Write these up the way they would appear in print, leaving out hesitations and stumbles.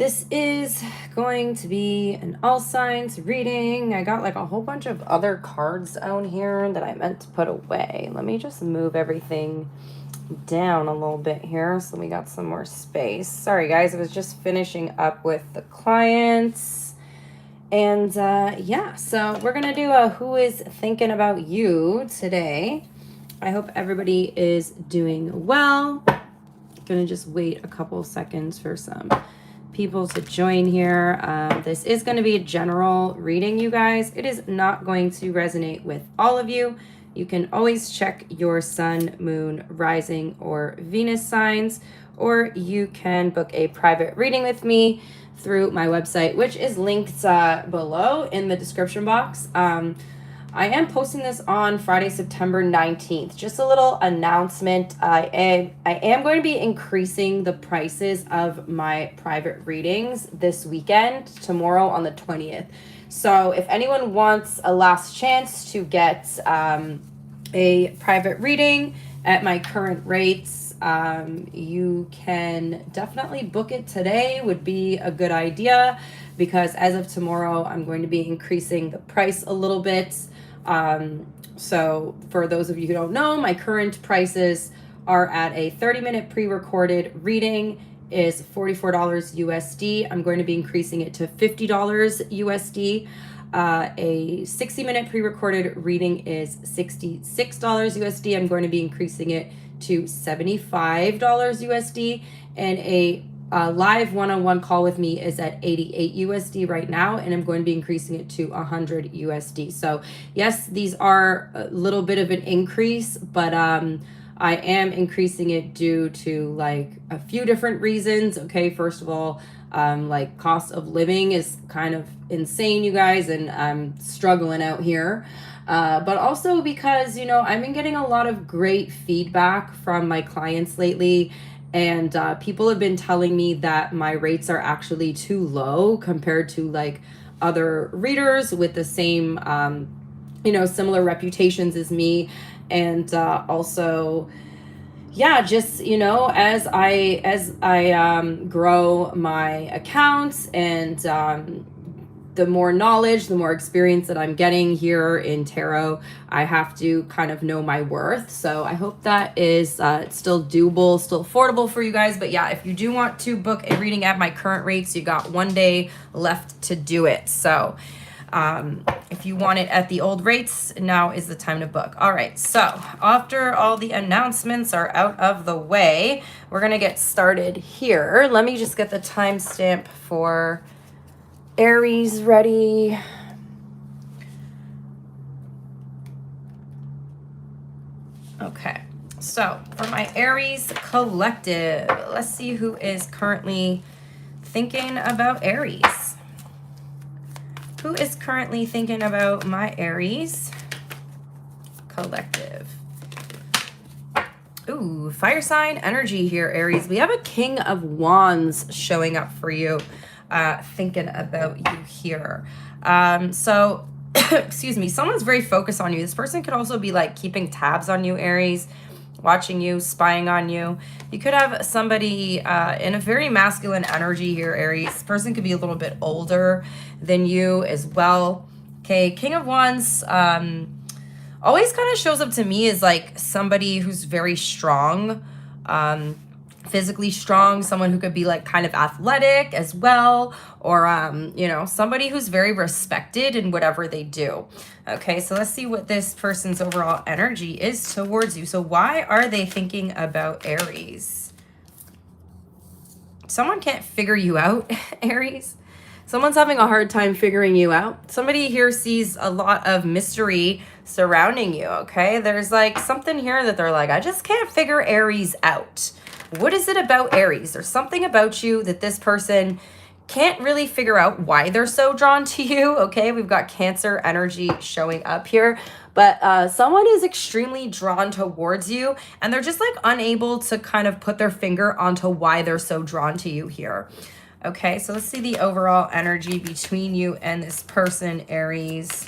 This is going to be an all signs reading. I got like a whole bunch of other cards out here that I meant to put away. Let me just move everything down a little bit here so we got some more space. Sorry guys, I was just finishing up with the clients. And yeah, so we're gonna do a who is thinking about you today. I hope everybody is doing well. Gonna just wait a couple seconds for some people to join here. This is going to be a general reading, you guys. It is not going to resonate with all of you. You can always check your sun, moon, rising, or Venus signs, or you can book a private reading with me through my website, which is linked below in the description box. I am posting this on Friday, September 19th. Just a little announcement. I am going to be increasing the prices of my private readings this weekend, tomorrow on the 20th. So if anyone wants a last chance to get a private reading at my current rates, you can definitely book it today. Would be a good idea, because as of tomorrow, I'm going to be increasing the price a little bit. So for those of you who don't know, my current prices are at a 30-minute pre-recorded reading is $44 USD. I'm going to be increasing it to $50 USD. A 60-minute pre-recorded reading is $66 USD. I'm going to be increasing it to $75 USD. And a live one-on-one call with me is at 88 USD right now, and I'm going to be increasing it to 100 USD. So yes, these are a little bit of an increase, but I am increasing it due to like a few different reasons. Okay, first of all, like cost of living is kind of insane, you guys, and I'm struggling out here. But also because, you know, I've been getting a lot of great feedback from my clients lately. And people have been telling me that my rates are actually too low compared to like other readers with the same, you know, similar reputations as me. And also, yeah, just, you know, as I grow my accounts and the more knowledge, the more experience that I'm getting here in tarot, I have to kind of know my worth. So I hope that is still doable, still affordable for you guys. But yeah, if you do want to book a reading at my current rates, you got 1 day left to do it. So if you want it at the old rates, now is the time to book. All right, so after all the announcements are out of the way, we're going to get started here. Let me just get the timestamp for Aries ready. Okay, so for my Aries collective, let's see who is currently thinking about Aries. Who is currently thinking about my Aries collective? Ooh, fire sign energy here, Aries. We have a King of Wands showing up for you. Thinking about you here. So, excuse me, someone's very focused on you. This person could also be like keeping tabs on you, Aries, watching you, spying on you. You could have somebody in a very masculine energy here, Aries. This person could be a little bit older than you as well. Okay, King of Wands always kind of shows up to me as like somebody who's very strong, physically strong, someone who could be like kind of athletic as well, or you know, somebody who's very respected in whatever they do. Okay, so let's see what this person's overall energy is towards you. So why are they thinking about Aries? Someone can't figure you out, Aries. Someone's having a hard time figuring you out. Somebody here sees a lot of mystery surrounding you, okay? There's like something here that they're like, I just can't figure Aries out. What is it about Aries? There's something about you that this person can't really figure out why they're so drawn to you. Okay, we've got Cancer energy showing up here, but someone is extremely drawn towards you and they're just like unable to kind of put their finger onto why they're so drawn to you here. Okay, so let's see the overall energy between you and this person, Aries.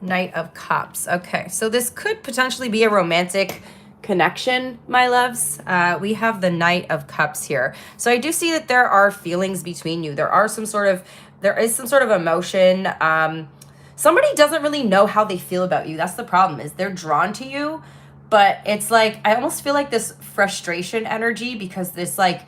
Knight of Cups. Okay, so this could potentially be a romantic connection, my loves. We have the Knight of Cups here. So I do see that there are feelings between you. There is some sort of emotion. Somebody doesn't really know how they feel about you. That's the problem, is they're drawn to you, but it's like, I almost feel like this frustration energy, because this like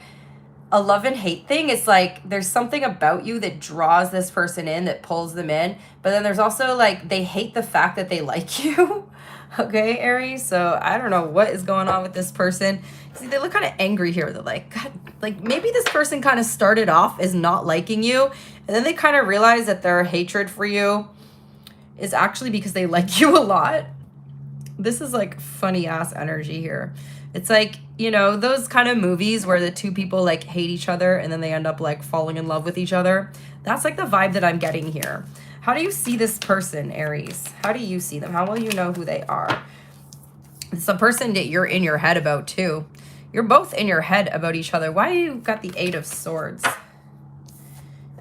a love and hate thing. It's like there's something about you that draws this person in, that pulls them in, but then there's also like they hate the fact that they like you. Okay, Aries. So I don't know what is going on with this person. See, they look kind of angry here. They're like, God, like maybe this person kind of started off as not liking you, and then they kind of realize that their hatred for you is actually because they like you a lot. This is like funny ass energy here. It's like, you know, those kind of movies where the two people like hate each other and then they end up like falling in love with each other. That's like the vibe that I'm getting here. How do you see this person, Aries? How do you see them? How will you know who they are? It's a person that you're in your head about too. You're both in your head about each other. Why you got the Eight of Swords?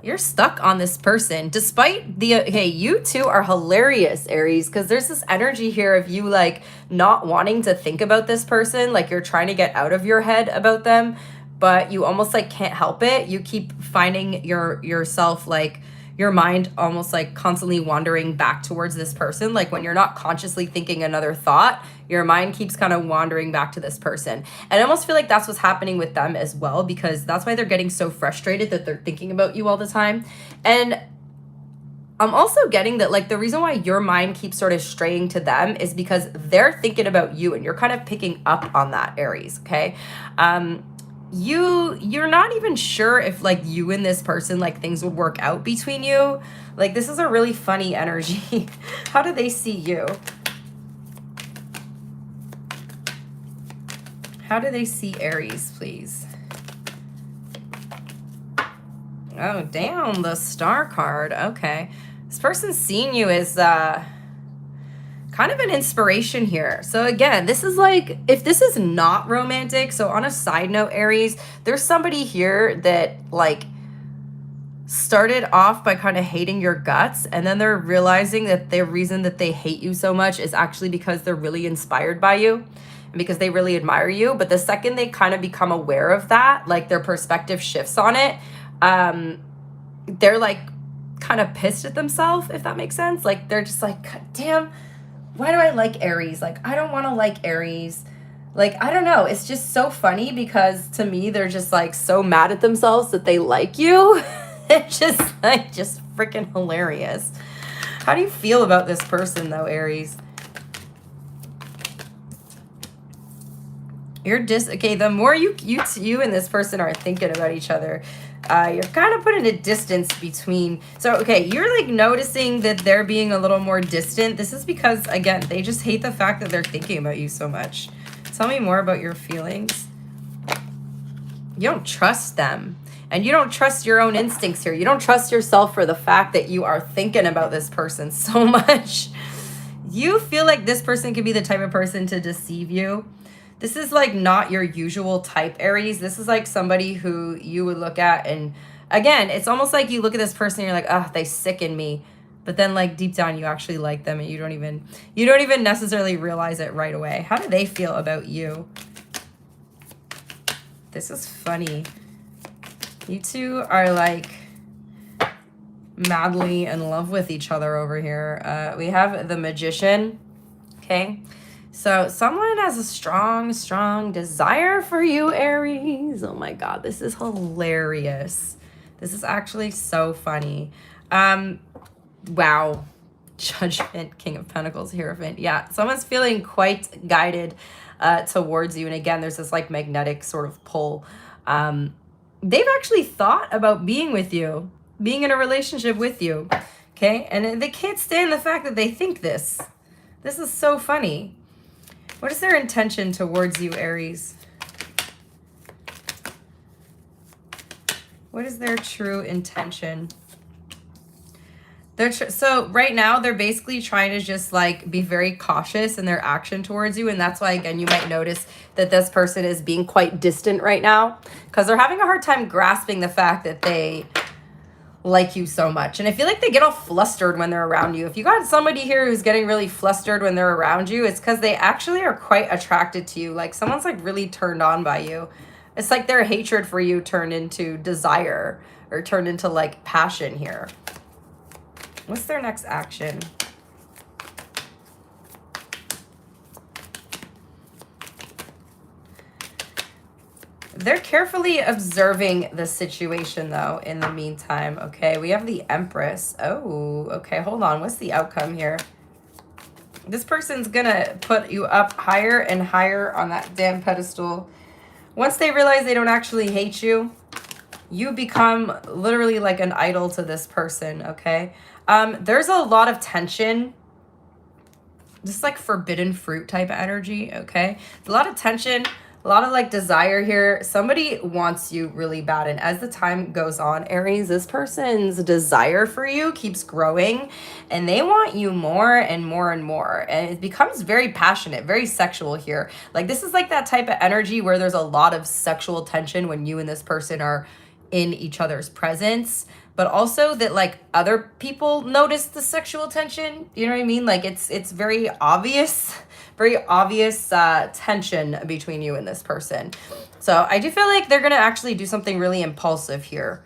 You're stuck on this person despite the, okay, you two are hilarious, Aries, because there's this energy here of you like not wanting to think about this person. Like you're trying to get out of your head about them, but you almost like can't help it. You keep finding yourself like your mind almost like constantly wandering back towards this person. Like when you're not consciously thinking another thought, your mind keeps kind of wandering back to this person. And I almost feel like that's what's happening with them as well, because that's why they're getting so frustrated that they're thinking about you all the time. And I'm also getting that like the reason why your mind keeps sort of straying to them is because they're thinking about you, and you're kind of picking up on that, Aries, okay? You're not even sure if like you and this person, like things would work out between you. Like this is a really funny energy. How do they see you? How do they see Aries, please? Oh, damn, the Star card. Okay. This person's seeing you as kind of an inspiration here. So again, this is like, if this is not romantic, so on a side note, Aries, there's somebody here that like started off by kind of hating your guts, and then they're realizing that the reason that they hate you so much is actually because they're really inspired by you and because they really admire you. But the second they kind of become aware of that, like their perspective shifts on it, they're like kind of pissed at themselves, if that makes sense. Like they're just like, God damn, why do I like Aries? Like, I don't want to like Aries. Like, I don't know. It's just so funny because to me, they're just like so mad at themselves that they like you. It's just like, just freaking hilarious. How do you feel about this person though, Aries? Okay, the more you and this person are thinking about each other, you're kind of putting a distance between. So, okay, you're like noticing that they're being a little more distant. This is because, again, they just hate the fact that they're thinking about you so much. Tell me more about your feelings. You don't trust them. And you don't trust your own instincts here. You don't trust yourself for the fact that you are thinking about this person so much. You feel like this person could be the type of person to deceive you. This is like not your usual type, Aries. This is like somebody who you would look at, and again, it's almost like you look at this person and you're like, oh, they sicken me. But then like deep down you actually like them, and you don't even necessarily realize it right away. How do they feel about you? This is funny. You two are like madly in love with each other over here. We have the Magician, okay? So someone has a strong, strong desire for you, Aries. Oh my God, this is hilarious. This is actually so funny. Wow. Judgment, King of Pentacles, Hierophant. Yeah, someone's feeling quite guided towards you. And again, there's this like magnetic sort of pull. They've actually thought about being with you, being in a relationship with you, okay? And they can't stand the fact that they think this. This is so funny. What is their intention towards you, Aries? What is their true intention? So right now, they're basically trying to just like be very cautious in their action towards you. And that's why, again, you might notice that this person is being quite distant right now, because they're having a hard time grasping the fact that they like you so much. And I feel like they get all flustered when they're around you. If you got somebody here who's getting really flustered when they're around you, it's because they actually are quite attracted to you. Like someone's like really turned on by you. It's like their hatred for you turned into desire or turned into like passion here. What's their next action? They're carefully observing the situation, though, in the meantime. Okay, we have the Empress. Oh, okay, hold on. What's the outcome here? This person's gonna put you up higher and higher on that damn pedestal. Once they realize they don't actually hate you, you become literally like an idol to this person, okay? There's a lot of tension. Just like forbidden fruit type of energy, okay? A lot of tension. A lot of like desire here. Somebody wants you really bad. And as the time goes on, Aries, this person's desire for you keeps growing and they want you more and more and more. And it becomes very passionate, very sexual here. Like this is like that type of energy where there's a lot of sexual tension when you and this person are in each other's presence. But also that like other people notice the sexual tension. You know what I mean? Like it's very obvious tension between you and this person. So I do feel like they're gonna actually do something really impulsive here.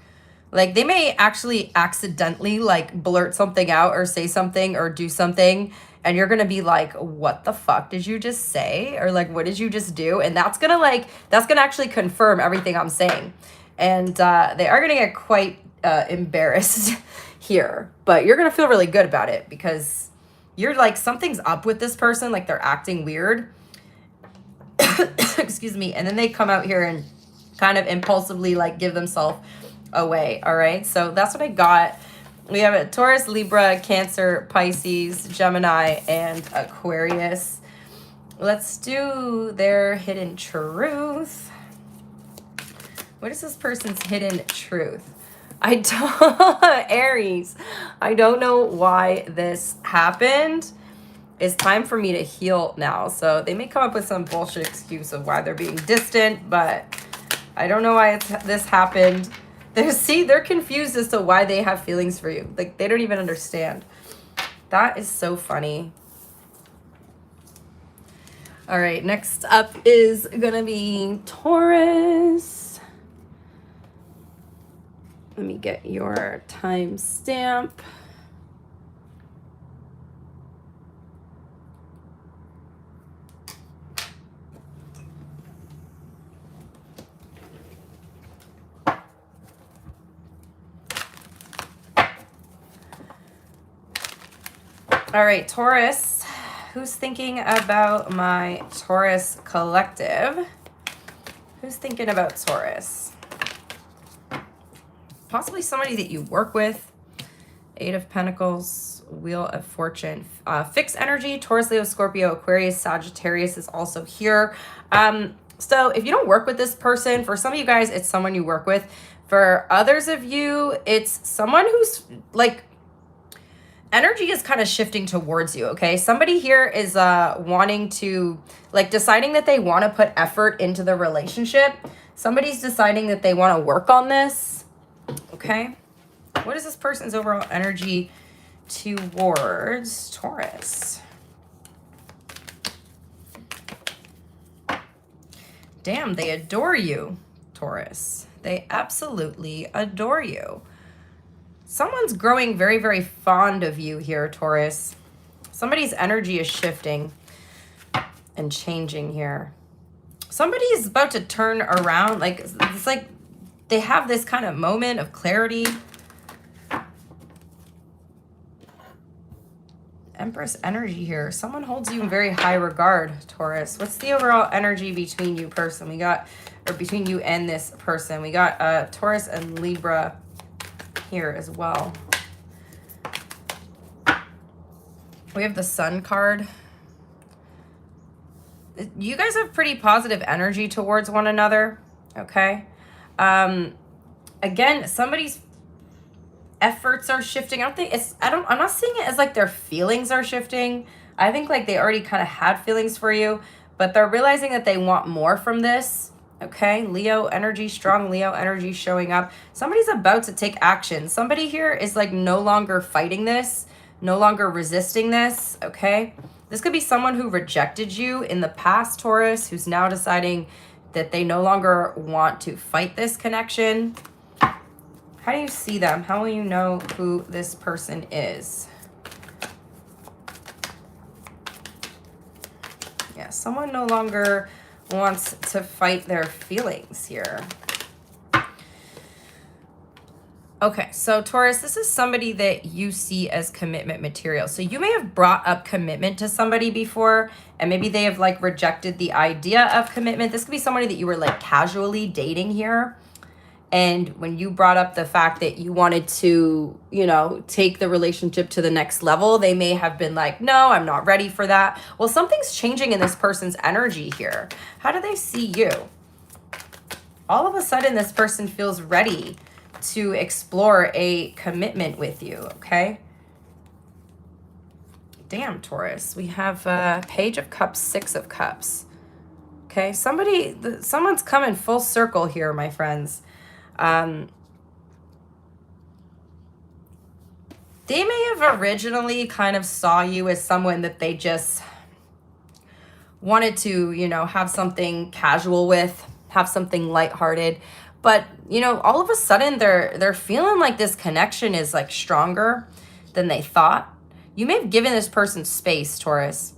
Like they may actually accidentally like blurt something out or say something or do something, and you're gonna be like, what the fuck did you just say? Or like, what did you just do? And that's gonna actually confirm everything I'm saying. And they are gonna get quite embarrassed here, but you're gonna feel really good about it because you're like, something's up with this person, like they're acting weird. Excuse me. And then they come out here and kind of impulsively like give themselves away. All right. So that's what I got. We have a Taurus, Libra, Cancer, Pisces, Gemini, and Aquarius. Let's do their hidden truth. What is this person's hidden truth? Aries, I don't know why this happened. It's time for me to heal now. So they may come up with some bullshit excuse of why they're being distant, but I don't know why this happened. They're confused as to why they have feelings for you. Like they don't even understand. That is so funny. All right, next up is gonna be Taurus. Let me get your timestamp. All right, Taurus. Who's thinking about my Taurus collective? Who's thinking about Taurus? Possibly somebody that you work with. Eight of Pentacles, Wheel of Fortune. Fixed energy, Taurus, Leo, Scorpio, Aquarius, Sagittarius is also here. So if you don't work with this person, for some of you guys, it's someone you work with. For others of you, it's someone who's like, energy is kind of shifting towards you, okay? Somebody here is wanting to, like deciding that they want to put effort into the relationship. Somebody's deciding that they want to work on this. Okay, what is this person's overall energy towards Taurus? Damn, they adore you, Taurus. They absolutely adore you. Someone's growing very, very fond of you here, Taurus. Somebody's energy is shifting and changing here. Somebody is about to turn around. Like, it's like they have this kind of moment of clarity. Empress energy here. Someone holds you in very high regard, Taurus. What's the overall energy between you person? Between you and this person. We got Taurus and Libra here as well. We have the Sun card. You guys have pretty positive energy towards one another, okay? Again, somebody's efforts are shifting. I'm not seeing it as like their feelings are shifting. I think like they already kind of had feelings for you, but they're realizing that they want more from this. Okay, Leo energy, strong Leo energy showing up. Somebody's about to take action. Somebody here is like no longer fighting this, no longer resisting this, okay? This could be someone who rejected you in the past, Taurus, who's now deciding that they no longer want to fight this connection. How do you see them? How will you know who this person is? Yeah, someone no longer wants to fight their feelings here. Okay, so Taurus, this is somebody that you see as commitment material. So you may have brought up commitment to somebody before, and maybe they have like rejected the idea of commitment. This could be somebody that you were like casually dating here. And when you brought up the fact that you wanted to, you know, take the relationship to the next level, they may have been like, no, I'm not ready for that. Well, something's changing in this person's energy here. How do they see you? All of a sudden, this person feels ready to explore a commitment with you, okay? Damn, Taurus. We have Page of Cups, Six of Cups. Okay, someone's coming full circle here, my friends. They may have originally kind of saw you as someone that they just wanted to, you know, have something casual with, have something lighthearted. But, you know, all of a sudden they're feeling like this connection is like stronger than they thought. You may have given this person space, Taurus.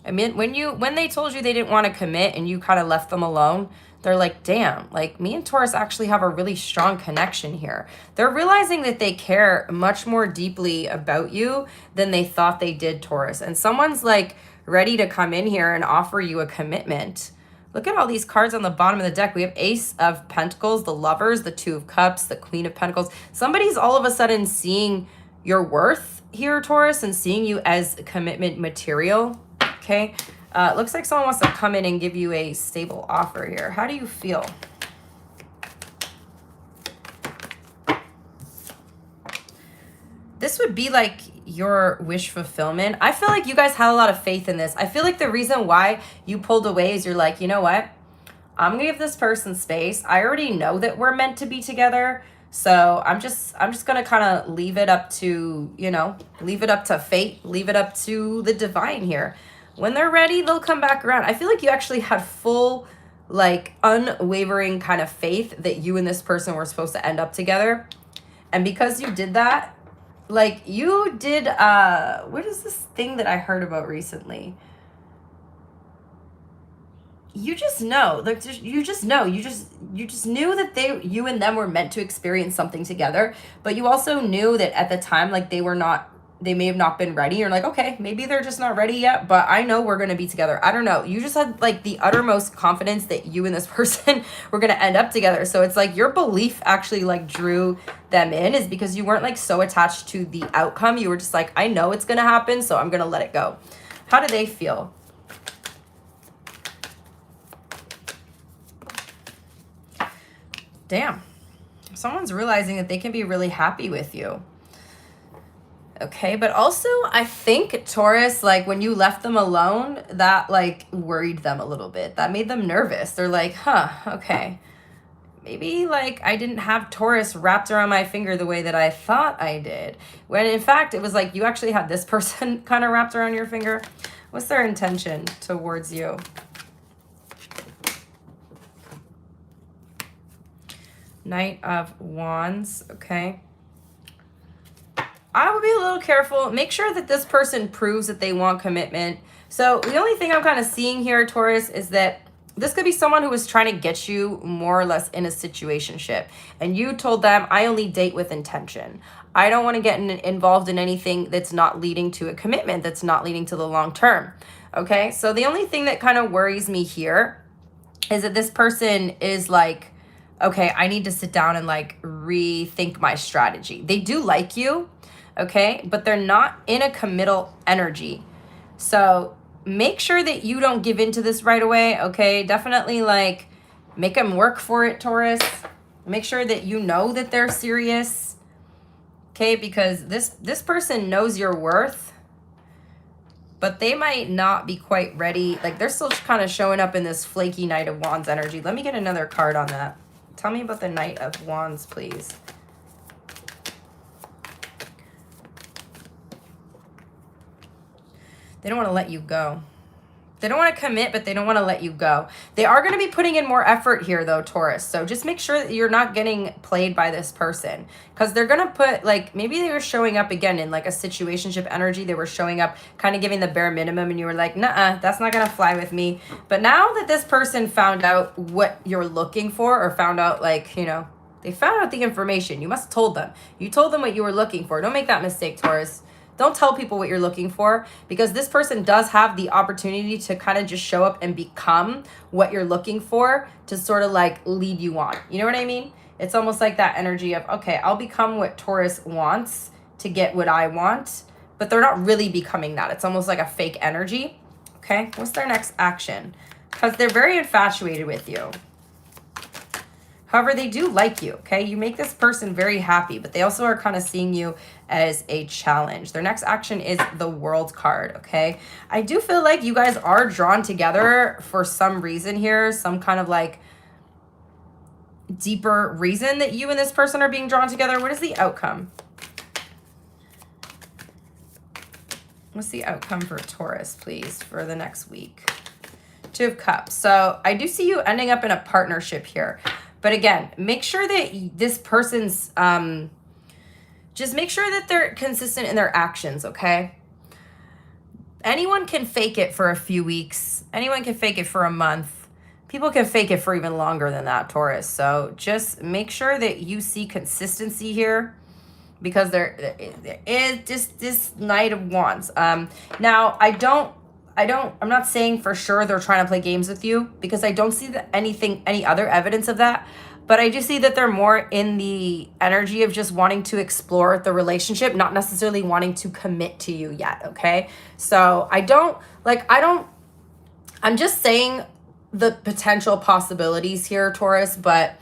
I mean, when they told you they didn't want to commit and you kind of left them alone, they're like, damn, like me and Taurus actually have a really strong connection here. They're realizing that they care much more deeply about you than they thought they did, Taurus. And someone's like ready to come in here and offer you a commitment. Look at all these cards on the bottom of the deck. We have Ace of Pentacles, the Lovers, the Two of Cups, the Queen of Pentacles. Somebody's all of a sudden seeing your worth here, Taurus, and seeing you as commitment material, okay? Looks like someone wants to come in and give you a stable offer here. How do you feel? This would be like your wish fulfillment. I feel like you guys had a lot of faith in this. I feel like the reason why you pulled away is you're like, you know what? I'm gonna give this person space. I already know that we're meant to be together. So I'm just gonna kind of leave it up to, you know, leave it up to fate, leave it up to the divine here. When they're ready, they'll come back around. I feel like you actually had full, like, unwavering kind of faith that you and this person were supposed to end up together. And because you did that, like, you did, what is this thing that I heard about recently? You just know, like, you just knew that you and them were meant to experience something together. But you also knew that at the time, like, they may have not been ready. You're like, okay, maybe they're just not ready yet, but I know we're going to be together. I don't know. You just had like the uttermost confidence that you and this person were going to end up together. So it's like your belief actually like drew them in, is because you weren't like so attached to the outcome. You were just like, I know it's going to happen, so I'm going to let it go. How do they feel? Damn. Someone's realizing that they can be really happy with you. Okay, but also I think Taurus, like when you left them alone, that like worried them a little bit. That made them nervous. They're like, huh, okay. Maybe like I didn't have Taurus wrapped around my finger the way that I thought I did. When in fact, it was like you actually had this person kind of wrapped around your finger. What's their intention towards you? Knight of Wands, okay. I would be a little careful. Make sure that this person proves that they want commitment. So the only thing I'm kind of seeing here, Taurus, is that this could be someone who was trying to get you more or less in a situationship. And you told them, I only date with intention. I don't want to get involved in anything that's not leading to a commitment, that's not leading to the long term. Okay, so the only thing that kind of worries me here is that this person is like, okay, I need to sit down and like rethink my strategy. They do like you. Okay, but they're not in a committal energy. So make sure that you don't give into this right away, okay? Definitely like make them work for it, Taurus. Make sure that you know that they're serious, okay? Because this person knows your worth. but they might not be quite ready. Like, they're still kind of showing up in this flaky Knight of Wands energy. Let me get another card on that. Tell me about the Knight of Wands, please. They don't want to let you go. They don't want to commit, but they don't want to let you go. They are going to be putting in more effort here, though, Taurus. So just make sure that you're not getting played by this person. Because they're going to put, like, maybe they were showing up again in, like, a situationship energy. They were showing up, kind of giving the bare minimum, and you were like, nuh-uh, that's not going to fly with me. But now that this person found out what you're looking for, or found out, like, you know, they found out the information. You must have told them. You told them what you were looking for. Don't make that mistake, Taurus. Don't tell people what you're looking for, because this person does have the opportunity to kind of just show up and become what you're looking for, to sort of like lead you on. You know what I mean? It's almost like that energy of, okay, I'll become what Taurus wants to get what I want, but they're not really becoming that. It's almost like a fake energy. Okay, what's their next action? Because they're very infatuated with you. However, they do like you, okay? You make this person very happy, but they also are kind of seeing you as a challenge. Their next action is the World card, okay? I do feel like you guys are drawn together for some reason here, some kind of like deeper reason that you and this person are being drawn together. What is the outcome? What's the outcome for Taurus, please, for the next week? Two of Cups. So I do see you ending up in a partnership here. But again, make sure that this person's, just make sure that they're consistent in their actions, okay? Anyone can fake it for a few weeks. Anyone can fake it for a month. People can fake it for even longer than that, Taurus. So just make sure that you see consistency here, because there is just this Knight of Wands. Now, I'm not saying for sure they're trying to play games with you, because I don't see any other evidence of that. But I do see that they're more in the energy of just wanting to explore the relationship, not necessarily wanting to commit to you yet, okay? So I'm just saying the potential possibilities here, Taurus, but,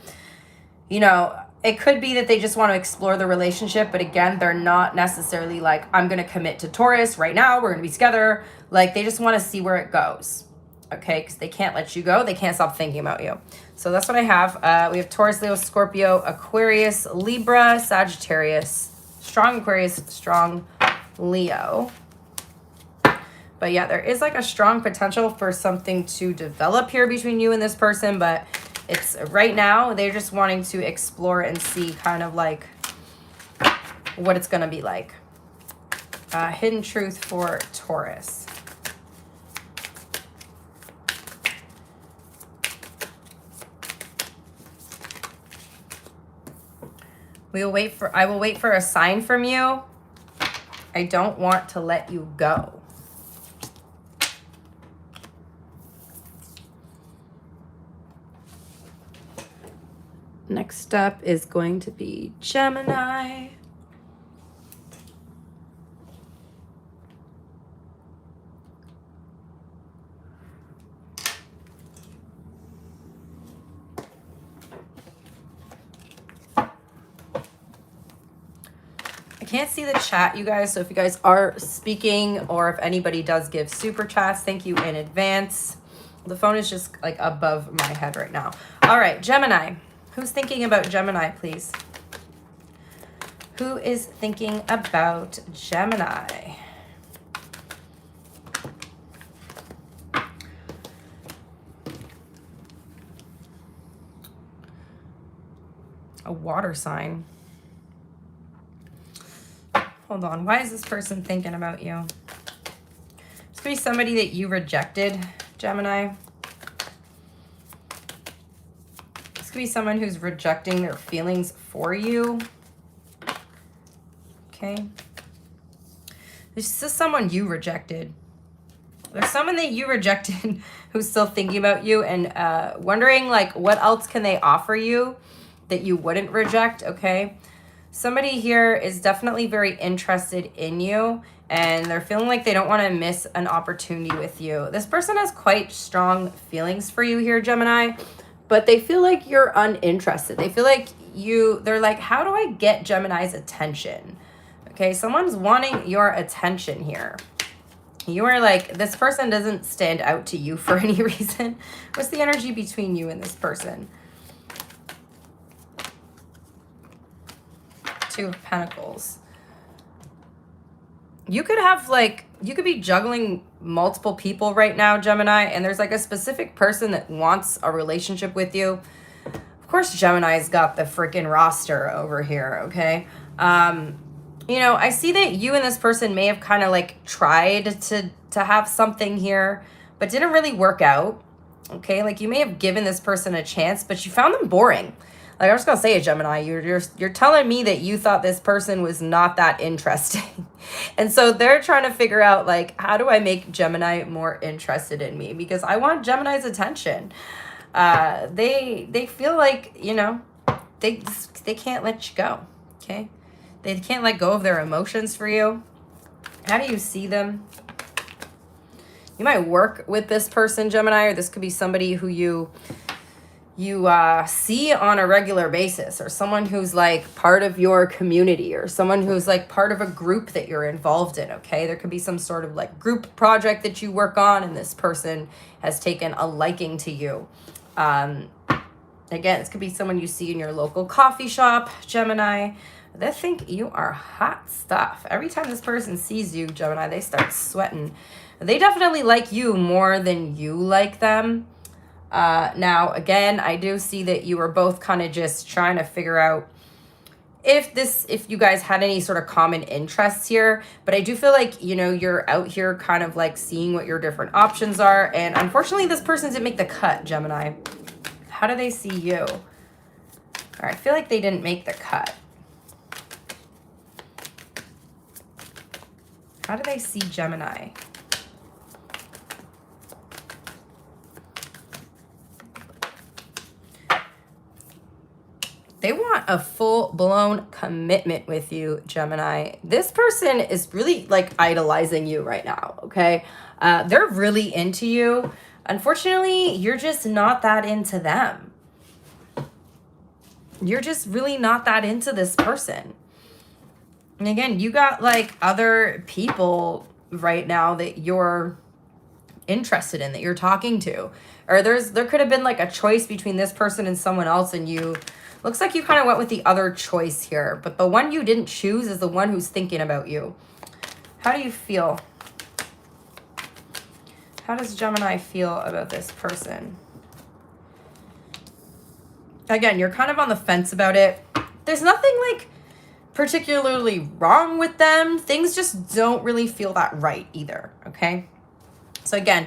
you know, it could be that they just want to explore the relationship, but again, they're not necessarily like, I'm going to commit to Taurus right now, we're going to be together. Like, they just want to see where it goes, okay? Because they can't let you go. They can't stop thinking about you. So that's what I have. We have Taurus, Leo, Scorpio, Aquarius, Libra, Sagittarius, strong Aquarius, strong Leo. But yeah, there is like a strong potential for something to develop here between you and this person, but it's right now they're just wanting to explore and see kind of like what it's going to be like. Hidden truth for Taurus. I will wait for a sign from you. I don't want to let you go. Next up is going to be Gemini. I can't see the chat, you guys, so if you guys are speaking or if anybody does give super chats, thank you in advance. The phone is just like above my head right now. All right, Gemini. Who's thinking about Gemini, please? Who is thinking about Gemini? A water sign. Hold on. Why is this person thinking about you? It's going to be somebody that you rejected, Gemini. It's going to be someone who's rejecting their feelings for you. Okay. This is someone you rejected. There's someone that you rejected who's still thinking about you and wondering, like, what else can they offer you that you wouldn't reject, okay? Somebody here is definitely very interested in you, and they're feeling like they don't want to miss an opportunity with you. This person has quite strong feelings for you here, Gemini, but they feel like you're uninterested. They feel like they're like, how do I get Gemini's attention? Okay, someone's wanting your attention here. You are like, this person doesn't stand out to you for any reason. What's the energy between you and this person? Two of Pentacles. You could have like, you could be juggling multiple people right now, Gemini, and there's like a specific person that wants a relationship with you. Of course, Gemini's got the freaking roster over here, okay? You know, I see that you and this person may have kind of like tried to have something here, but didn't really work out, okay? Like you may have given this person a chance, but you found them boring. Like I'm just gonna say it, Gemini, you're telling me that you thought this person was not that interesting. And so they're trying to figure out like, how do I make Gemini more interested in me? Because I want Gemini's attention. They feel like, you know, they can't let you go, okay? They can't let go of their emotions for you. How do you see them? You might work with this person, Gemini, or this could be somebody who you see on a regular basis, or someone who's like part of your community, or someone who's like part of a group that you're involved in, okay? There could be some sort of like group project that you work on, and this person has taken a liking to you. Again, this could be someone you see in your local coffee shop, Gemini. They think you are hot stuff. Every time this person sees you, Gemini, they start sweating. They definitely like you more than you like them. Now, again, I do see that you were both kind of just trying to figure out if you guys had any sort of common interests here, but I do feel like, you know, you're out here kind of like seeing what your different options are. And unfortunately, this person didn't make the cut, Gemini. How do they see you? All right, I feel like they didn't make the cut. How do they see Gemini? They want a full-blown commitment with you, Gemini. This person is really like idolizing you right now, okay? They're really into you. Unfortunately, you're just not that into them. You're just really not that into this person. And again, you got like other people right now that you're interested in, that you're talking to. Or there could have been like a choice between this person and someone else, and you... Looks like you kind of went with the other choice here, but the one you didn't choose is the one who's thinking about you. How do you feel? How does Gemini feel about this person? Again, you're kind of on the fence about it. There's nothing like particularly wrong with them. Things just don't really feel that right either, okay? So again,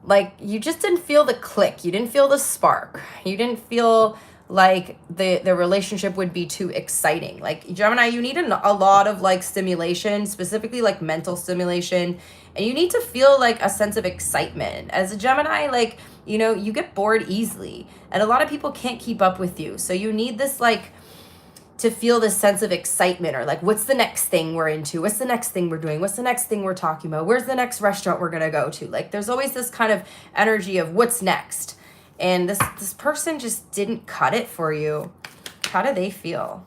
like you just didn't feel the click. You didn't feel the spark. You didn't feel like the relationship would be too exciting. Like Gemini, you need a lot of like stimulation, specifically like mental stimulation, and you need to feel like a sense of excitement. As a Gemini, like, you know, you get bored easily, and a lot of people can't keep up with you. So you need this like to feel this sense of excitement, or like, what's the next thing we're into? What's the next thing we're doing? What's the next thing we're talking about? Where's the next restaurant we're gonna go to? Like there's always this kind of energy of what's next. And this person just didn't cut it for you. How do they feel?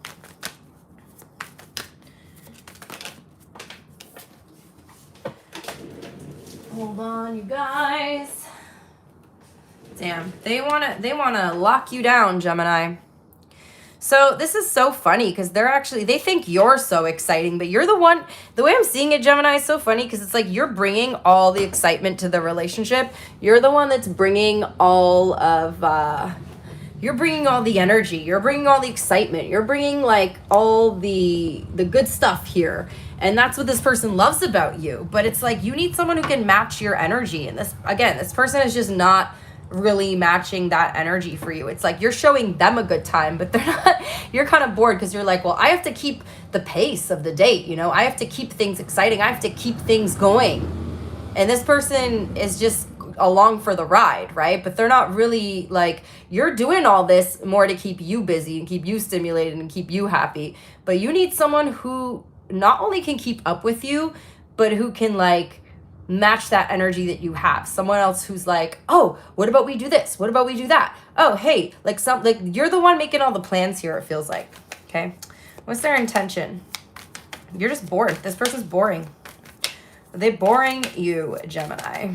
Hold on, you guys. Damn, they wanna lock you down, Gemini. So this is so funny because they think you're so exciting, but you're the one, the way I'm seeing it, Gemini, is so funny because it's like you're bringing all the excitement to the relationship. You're the one that's bringing all of, you're bringing all the energy. You're bringing all the excitement. You're bringing like all the good stuff here. And that's what this person loves about you. But it's like you need someone who can match your energy. And this person is just not really matching that energy for you. It's like you're showing them a good time, but they're not. You're kind of bored because you're like, well, I have to keep the pace of the date, you know, I have to keep things exciting, I have to keep things going. And this person is just along for the ride, right? But they're not really like, you're doing all this more to keep you busy and keep you stimulated and keep you happy. But you need someone who not only can keep up with you, but who can like match that energy that you have. Someone else who's like, oh, what about we do this? What about we do that? Oh, hey, like you're the one making all the plans here, it feels like. Okay. What's their intention? You're just bored. This person's boring. Are they boring you, Gemini?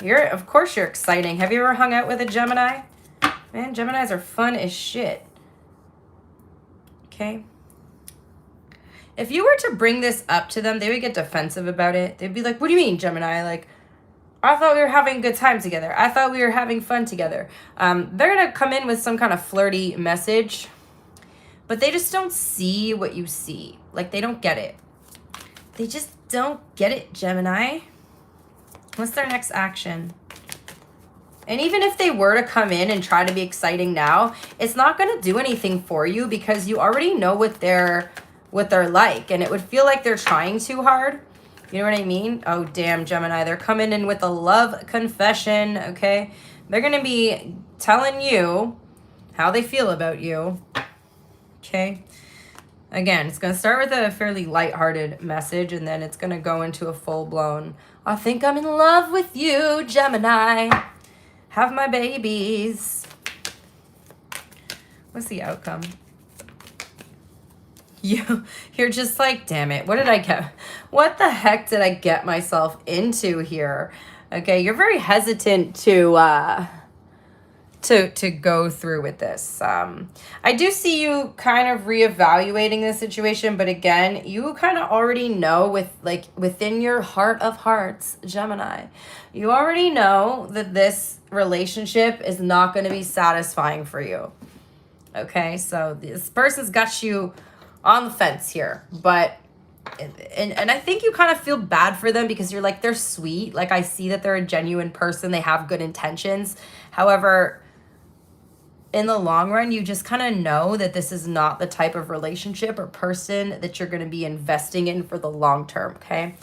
Of course you're exciting. Have you ever hung out with a Gemini? Man, Geminis are fun as shit. Okay. If you were to bring this up to them, they would get defensive about it. They'd be like, what do you mean, Gemini? Like, I thought we were having a good time together. I thought we were having fun together. They're going to come in with some kind of flirty message, but they just don't see what you see. Like, they don't get it. They just don't get it, Gemini. What's their next action? And even if they were to come in and try to be exciting now, it's not going to do anything for you because you already know what they're like. And it would feel like they're trying too hard. You know what I mean? Oh, damn, Gemini. They're coming in with a love confession, okay? They're going to be telling you how they feel about you, okay? Again, it's going to start with a fairly lighthearted message, and then it's going to go into a full-blown, I think I'm in love with you, Gemini. Have my babies. What's the outcome? You're just like, damn it, what the heck did I get myself into here? Okay, you're very hesitant to go through with this. I do see you kind of reevaluating the situation, but again, you kind of already know within your heart of hearts, Gemini, you already know that this relationship is not going to be satisfying for you. Okay, so this person's got you on the fence here, but and I think you kind of feel bad for them because you're like, they're sweet. Like, I see that they're a genuine person. They have good intentions. However, in the long run, you just kind of know that this is not the type of relationship or person that you're going to be investing in for the long term, okay?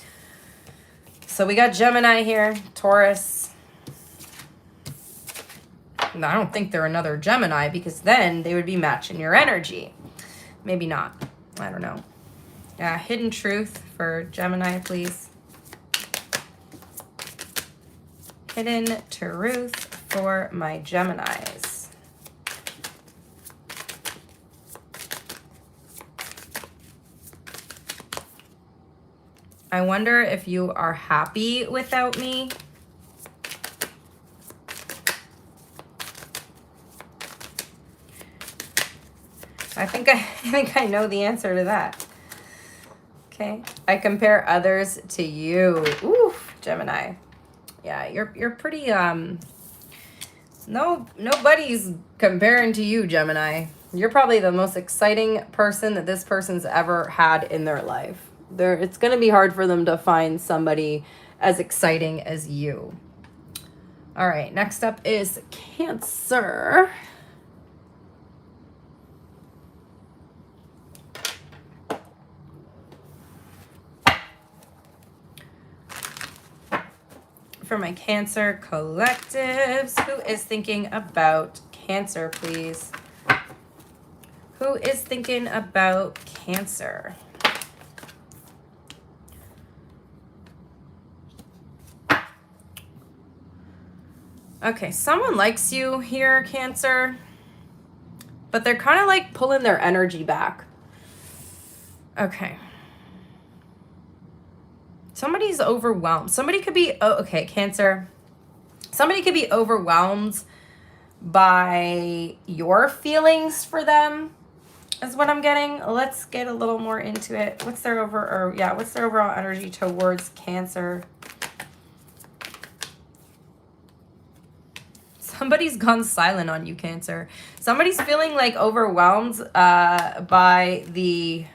So we got Gemini here, Taurus. And I don't think they're another Gemini because then they would be matching your energy. Maybe not. I don't know. Hidden truth for Gemini, please. Hidden truth for my Geminis. I wonder if you are happy without me. I think I know the answer to that. Okay. I compare others to you. Ooh, Gemini. Yeah, you're pretty nobody's comparing to you, Gemini. You're probably the most exciting person that this person's ever had in their life. It's going to be hard for them to find somebody as exciting as you. All right, next up is Cancer. For my Cancer collectives, who is thinking about Cancer, please? Who is thinking about Cancer? Okay, someone likes you here, Cancer, but they're kind of like pulling their energy back. Okay. Somebody's overwhelmed. Somebody could be, okay, Cancer. Somebody could be overwhelmed by your feelings for them, is what I'm getting. Let's get a little more into it. What's their overall energy towards Cancer? Somebody's gone silent on you, Cancer. Somebody's feeling like overwhelmed by the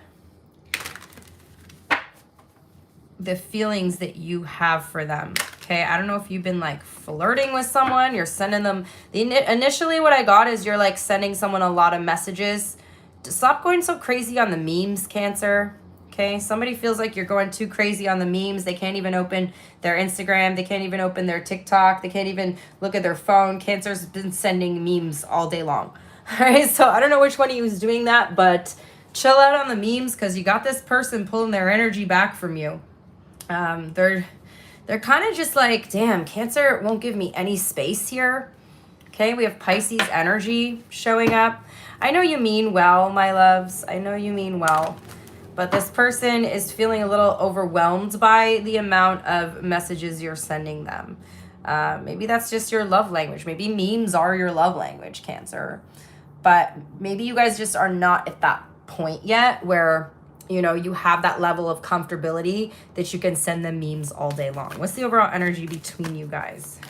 feelings that you have for them. Okay, I don't know if you've been like flirting with someone, you're sending them, initially what I got is you're like sending someone a lot of messages. Stop going so crazy on the memes, Cancer. Okay, somebody feels like you're going too crazy on the memes. They can't even open their Instagram. They can't even open their TikTok. They can't even look at their phone. Cancer's been sending memes all day long. All right, so I don't know which one of you is doing that, but chill out on the memes because you got this person pulling their energy back from you. They're kind of just like, damn, Cancer won't give me any space here. Okay, we have Pisces energy showing up. I know you mean well, my loves. I know you mean well. But this person is feeling a little overwhelmed by the amount of messages you're sending them. Maybe that's just your love language. Maybe memes are your love language, Cancer. But maybe you guys just are not at that point yet where, you know, you have that level of comfortability that you can send them memes all day long. What's the overall energy between you guys?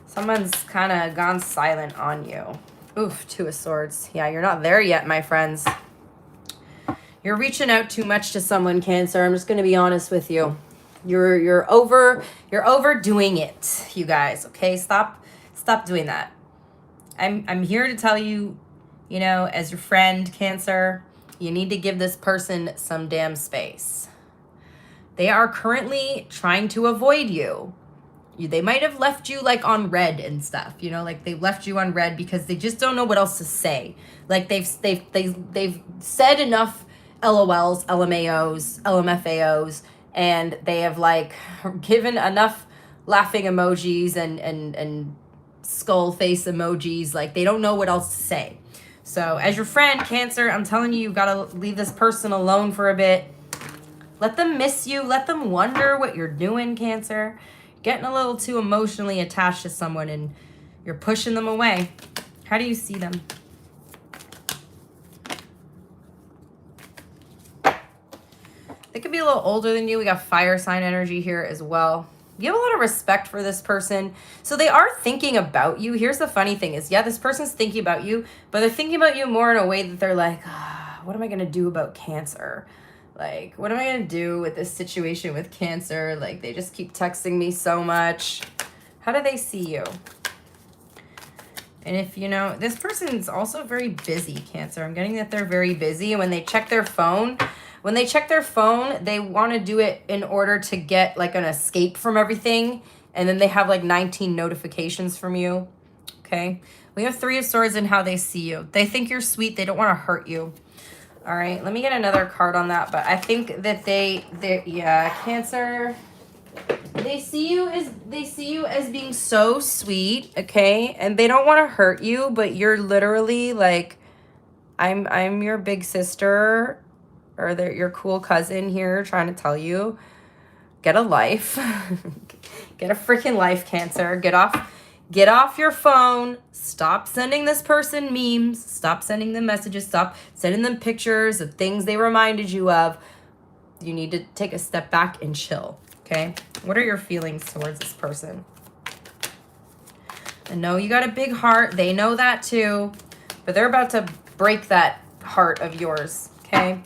Someone's kind of gone silent on you. Oof, Two of Swords. Yeah, you're not there yet, my friends. You're reaching out too much to someone, Cancer. I'm just going to be honest with you. You're overdoing it, you guys. Okay, stop doing that. I'm here to tell you, you know, as your friend, Cancer, you need to give this person some damn space. They are currently trying to avoid you. They might have left you like on red and stuff, you know, like they've left you on red because they just don't know what else to say. Like they've said enough LOLs, LMAOs, LMFAOs, and they have like given enough laughing emojis and skull face emojis. Like they don't know what else to say. So as your friend, Cancer, I'm telling you, you gotta leave this person alone for a bit. Let them miss you. Let them wonder what you're doing, Cancer. Getting a little too emotionally attached to someone and you're pushing them away. How do you see them? They could be a little older than you. We got fire sign energy here as well. You have a lot of respect for this person. So they are thinking about you. Here's the funny thing is, yeah, this person's thinking about you, but they're thinking about you more in a way that they're like, what am I going to do about Cancer? Like, what am I going to do with this situation with Cancer? Like, they just keep texting me so much. How do they see you? And if, you know, this person's also very busy, Cancer. I'm getting that they're very busy. And when they check their phone, they want to do it in order to get, like, an escape from everything. And then they have, like, 19 notifications from you. Okay? We have Three of Swords in how they see you. They think you're sweet. They don't want to hurt you. All right, let me get another card on that. But I think that yeah, Cancer, they see you as being so sweet, okay? And they don't want to hurt you, but you're literally like, I'm your big sister, or your cool cousin here trying to tell you, get a life. Get a freaking life, Cancer. Get off your phone. Stop sending this person memes. Stop sending them messages. Stop sending them pictures of things they reminded you of. You need to take a step back and chill, okay? What are your feelings towards this person? I know you got a big heart. They know that too. But they're about to break that heart of yours, okay?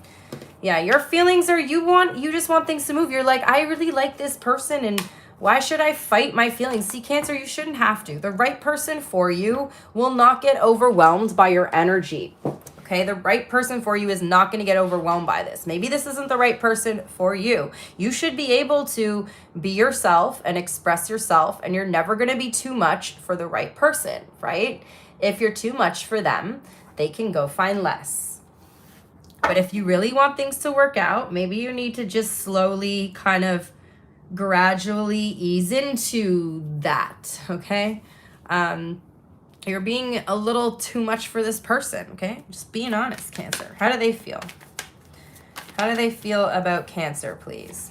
Yeah, your feelings are you just want things to move. You're like, I really like this person and why should I fight my feelings? See, Cancer, you shouldn't have to. The right person for you will not get overwhelmed by your energy. Okay, the right person for you is not going to get overwhelmed by this. Maybe this isn't the right person for you. You should be able to be yourself and express yourself, and you're never going to be too much for the right person, right? If you're too much for them, they can go find less. But if you really want things to work out, maybe you need to just slowly kind of gradually ease into that, okay? You're being a little too much for this person, okay? Just being honest, Cancer. How do they feel? How do they feel about Cancer, please?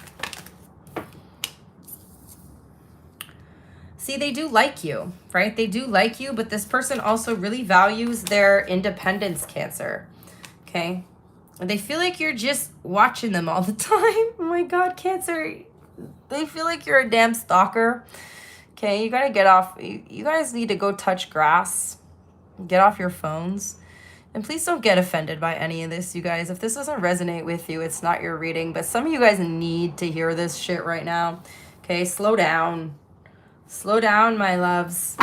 See, they do like you, right? They do like you, but this person also really values their independence, Cancer, okay? And they feel like you're just watching them all the time. Oh my God, Cancer. They feel like you're a damn stalker. Okay, you gotta get off. You guys need to go touch grass. Get off your phones. And please don't get offended by any of this, you guys. If this doesn't resonate with you, it's not your reading. But some of you guys need to hear this shit right now. Okay, slow down. Slow down, my loves.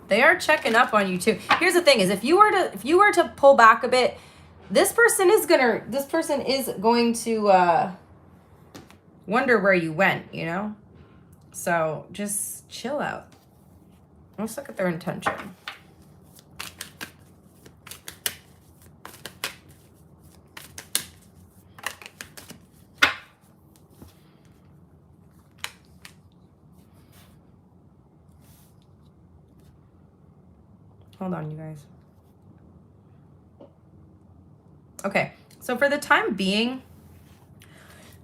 They are checking up on you too. Here's the thing is if you were to pull back a bit, this person is going to wonder where you went, you know? So just chill out. Let's look at their intention. Hold on, you guys. Okay, So for the time being,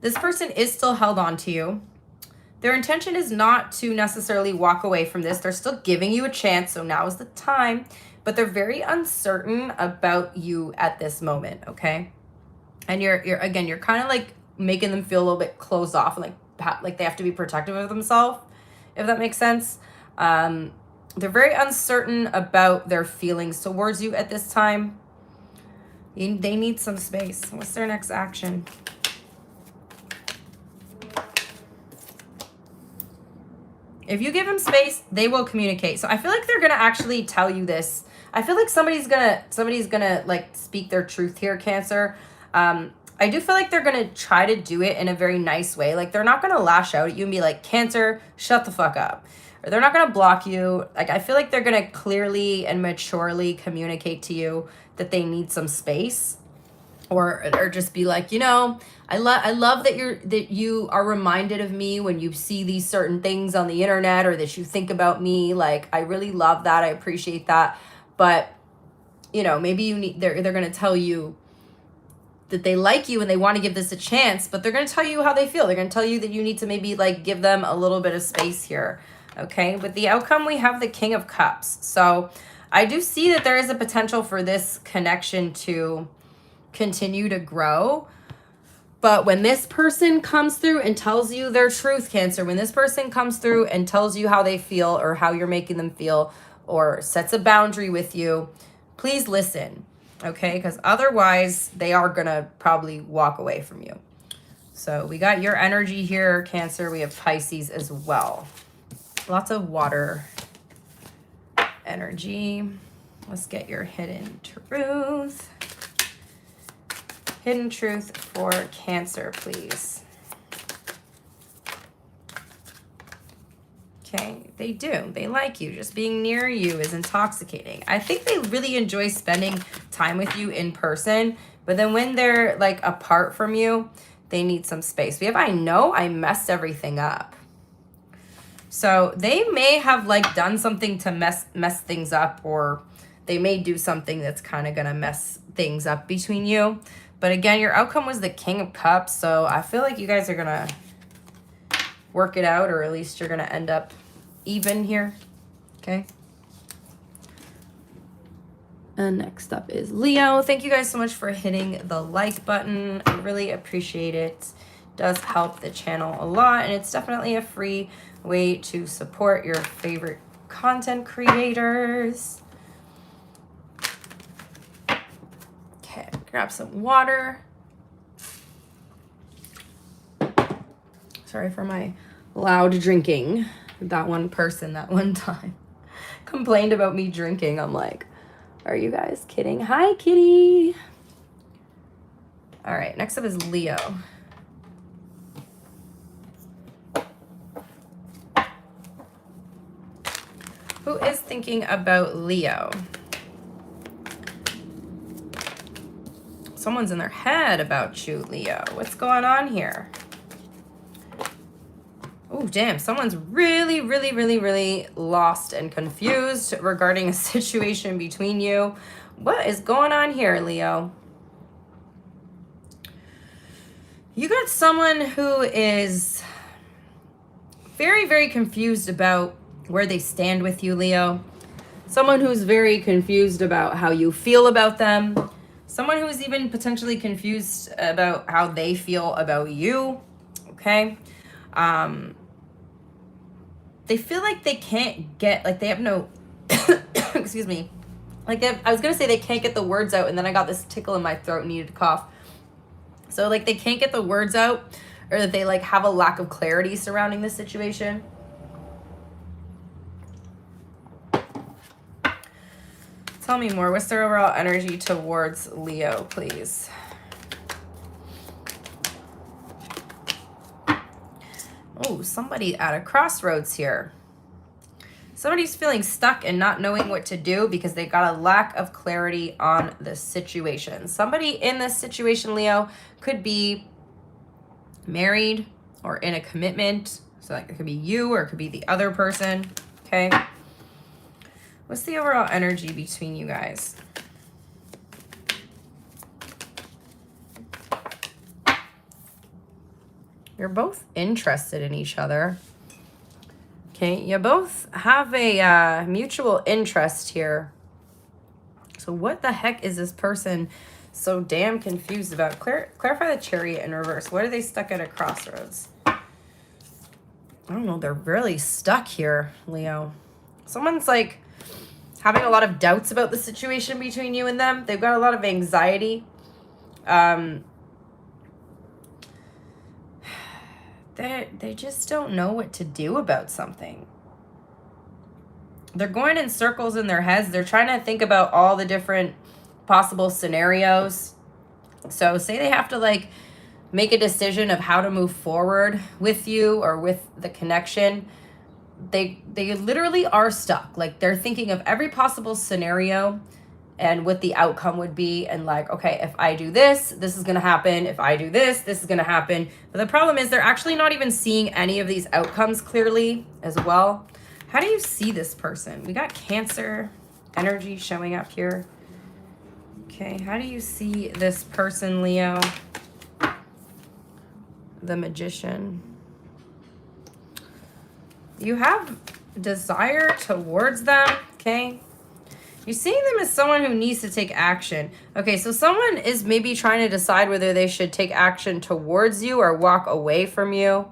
this person is still held on to you. Their intention is not to necessarily walk away from this. They're still giving you a chance, so now is the time. But they're very uncertain about you at this moment, okay? And you're kind of like making them feel a little bit closed off, and like they have to be protective of themselves, if that makes sense. They're very uncertain about their feelings towards you at this time. They need some space. What's their next action? If you give them space, they will communicate. So I feel like they're gonna actually tell you this. I feel like somebody's gonna like speak their truth here, Cancer. I do feel like they're gonna try to do it in a very nice way. Like they're not gonna lash out at you and be like, Cancer, shut the fuck up. Or they're not gonna block you. Like I feel like they're gonna clearly and maturely communicate to you that they need some space. Or just be like, you know, I love that you are reminded of me when you see these certain things on the internet, or that you think about me. Like I really love that. I appreciate that. But you know, maybe they're gonna tell you that they like you and they want to give this a chance, but they're gonna tell you how they feel. They're gonna tell you that you need to maybe like give them a little bit of space here. Okay, with the outcome, we have the King of Cups. So I do see that there is a potential for this connection to continue to grow. But when this person comes through and tells you their truth, Cancer, when this person comes through and tells you how they feel or how you're making them feel or sets a boundary with you, please listen, okay? Because otherwise they are gonna probably walk away from you. So we got your energy here, Cancer. We have Pisces as well. Lots of water energy. Let's get your hidden truth. Hidden truth for Cancer, please. Okay, they do. They like you. Just being near you is intoxicating. I think they really enjoy spending time with you in person, but then when they're like apart from you, they need some space. We have, I know I messed everything up. So they may have like done something to mess things up, or they may do something that's kind of gonna mess things up between you. But again, your outcome was the King of Cups, so I feel like you guys are gonna work it out, or at least you're gonna end up even here, okay? And next up is Leo. Thank you guys so much for hitting the like button. I really appreciate it. It does help the channel a lot, and it's definitely a free way to support your favorite content creators. Okay, grab some water. Sorry for my loud drinking. That one person that one time complained about me drinking. I'm like, are you guys kidding? Hi, kitty. All right, next up is Leo. Who is thinking about Leo? Someone's in their head about you, Leo. What's going on here? Oh, damn. Someone's really, really, really, really lost and confused regarding a situation between you. What is going on here, Leo? You got someone who is very, very confused about where they stand with you, Leo. Someone who's very confused about how you feel about them. Someone who's even potentially confused about how they feel about you, okay? They feel like they can't get, like they have no, excuse me. Like I was gonna say they can't get the words out, and then I got this tickle in my throat and needed to cough. So like they can't get the words out, or that they like have a lack of clarity surrounding the situation. Tell me more. What's their overall energy towards Leo, please? Oh, somebody at a crossroads here. Somebody's feeling stuck and not knowing what to do because they got a lack of clarity on the situation. Somebody in this situation, Leo, could be married or in a commitment. So like it could be you or it could be the other person, okay? What's the overall energy between you guys? You're both interested in each other. Okay, you both have a mutual interest here. So what the heck is this person so damn confused about? Clarify the Chariot in reverse. What are they stuck at a crossroads? I don't know. They're really stuck here, Leo. Someone's like having a lot of doubts about the situation between you and them. They've got a lot of anxiety. They just don't know what to do about something. They're going in circles in their heads. They're trying to think about all the different possible scenarios. So say they have to like make a decision of how to move forward with you or with the connection. They literally are stuck. Like they're thinking of every possible scenario and what the outcome would be, and like, okay, if I do this, this is gonna happen. If I do this, this is gonna happen. But the problem is they're actually not even seeing any of these outcomes clearly as well. How do you see this person? We got Cancer energy showing up here. Okay, how do you see this person, Leo? The Magician. You have desire towards them, okay? You're seeing them as someone who needs to take action. Okay, so someone is maybe trying to decide whether they should take action towards you or walk away from you.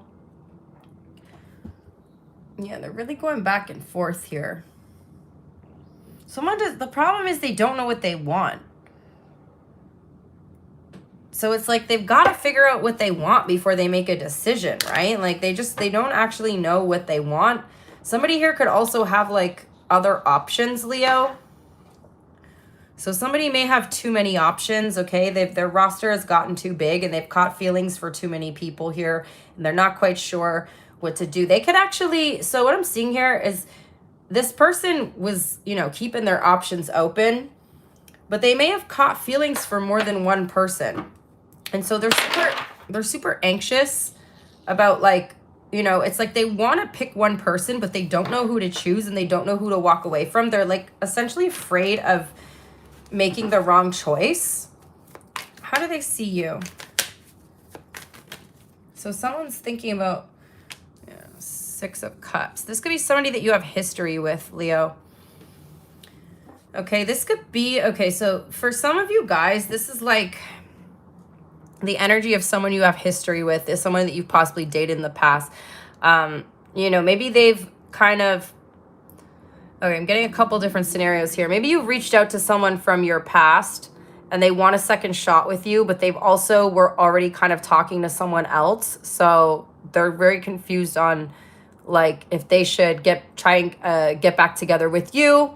Yeah, they're really going back and forth here. The problem is they don't know what they want. So it's like they've got to figure out what they want before they make a decision, right? Like they don't actually know what they want. Somebody here could also have like other options, Leo. So somebody may have too many options, okay? Their roster has gotten too big and they've caught feelings for too many people here and they're not quite sure what to do. They could actually, so what I'm seeing here is this person was, keeping their options open, but they may have caught feelings for more than one person. And so they're super anxious about like, it's like they want to pick one person, but they don't know who to choose and they don't know who to walk away from. They're like essentially afraid of making the wrong choice. How do they see you? So someone's thinking about Six of Cups. This could be somebody that you have history with, Leo. Okay, this could be, so for some of you guys, this is like the energy of someone you have history with, is someone that you've possibly dated in the past. Maybe they've kind of, I'm getting a couple different scenarios here. Maybe you reached out to someone from your past and they want a second shot with you, but they've also were already kind of talking to someone else. So they're very confused on like if they should get back together with you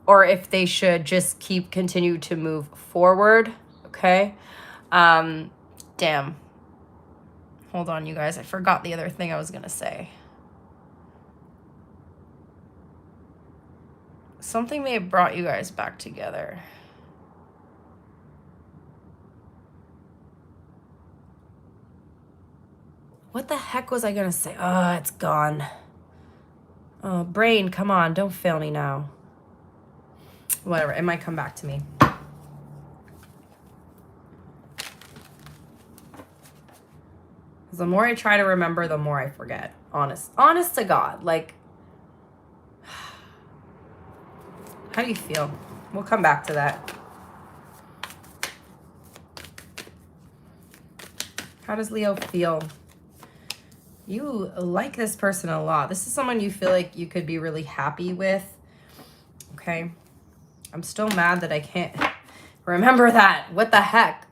or if they should just continue to move forward. Okay. Damn. Hold on, you guys. I forgot the other thing I was going to say. Something may have brought you guys back together. What the heck was I going to say? Oh, it's gone. Oh, brain, come on. Don't fail me now. Whatever. It might come back to me. The more I try to remember, the more I forget. Honest to God. Like, how do you feel? We'll come back to that. How does Leo feel? You like this person a lot. This is someone you feel like you could be really happy with. Okay. I'm still mad that I can't remember that. What the heck?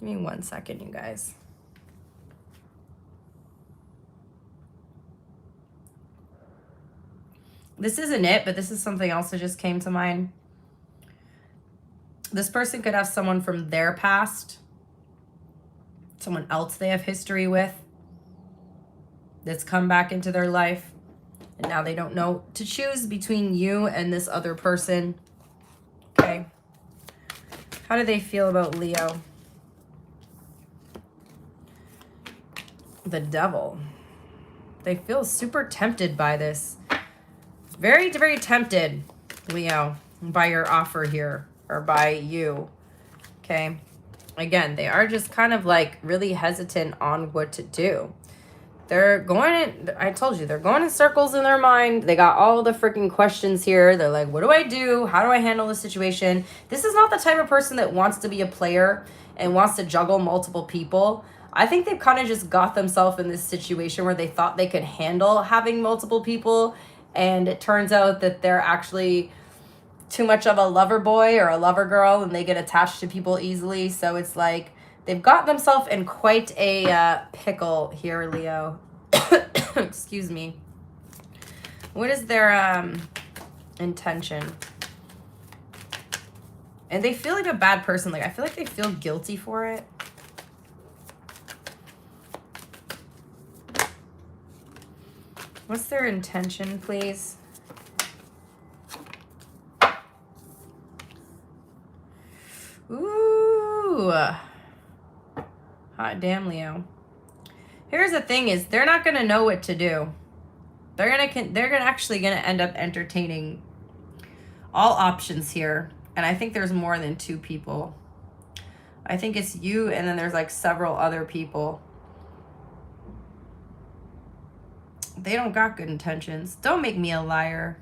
Give me 1 second, you guys. This isn't it, but this is something else that just came to mind. This person could have someone from their past, someone else they have history with, that's come back into their life, and now they don't know to choose between you and this other person. Okay. How do they feel about Leo? The Devil. They feel super tempted by this. Very, very tempted, Leo, by your offer here, or by you. Okay. Again, they are just kind of like really hesitant on what to do. They're going in, I told you, they're going in circles in their mind. They got all the freaking questions here. They're like, what do I do? How do I handle this situation? This is not the type of person that wants to be a player and wants to juggle multiple people. I think they've kind of just got themselves in this situation where they thought they could handle having multiple people. And it turns out that they're actually too much of a lover boy or a lover girl, and they get attached to people easily. So it's like they've got themselves in quite a pickle here, Leo. Excuse me. What is their intention? And they feel like a bad person. Like, I feel like they feel guilty for it. What's their intention, please? Ooh. Hot damn, Leo. Here's the thing is, they're not going to know what to do. They're actually going to end up entertaining all options here. And I think there's more than two people. I think it's you, and then there's like several other people. They don't got good intentions. Don't make me a liar,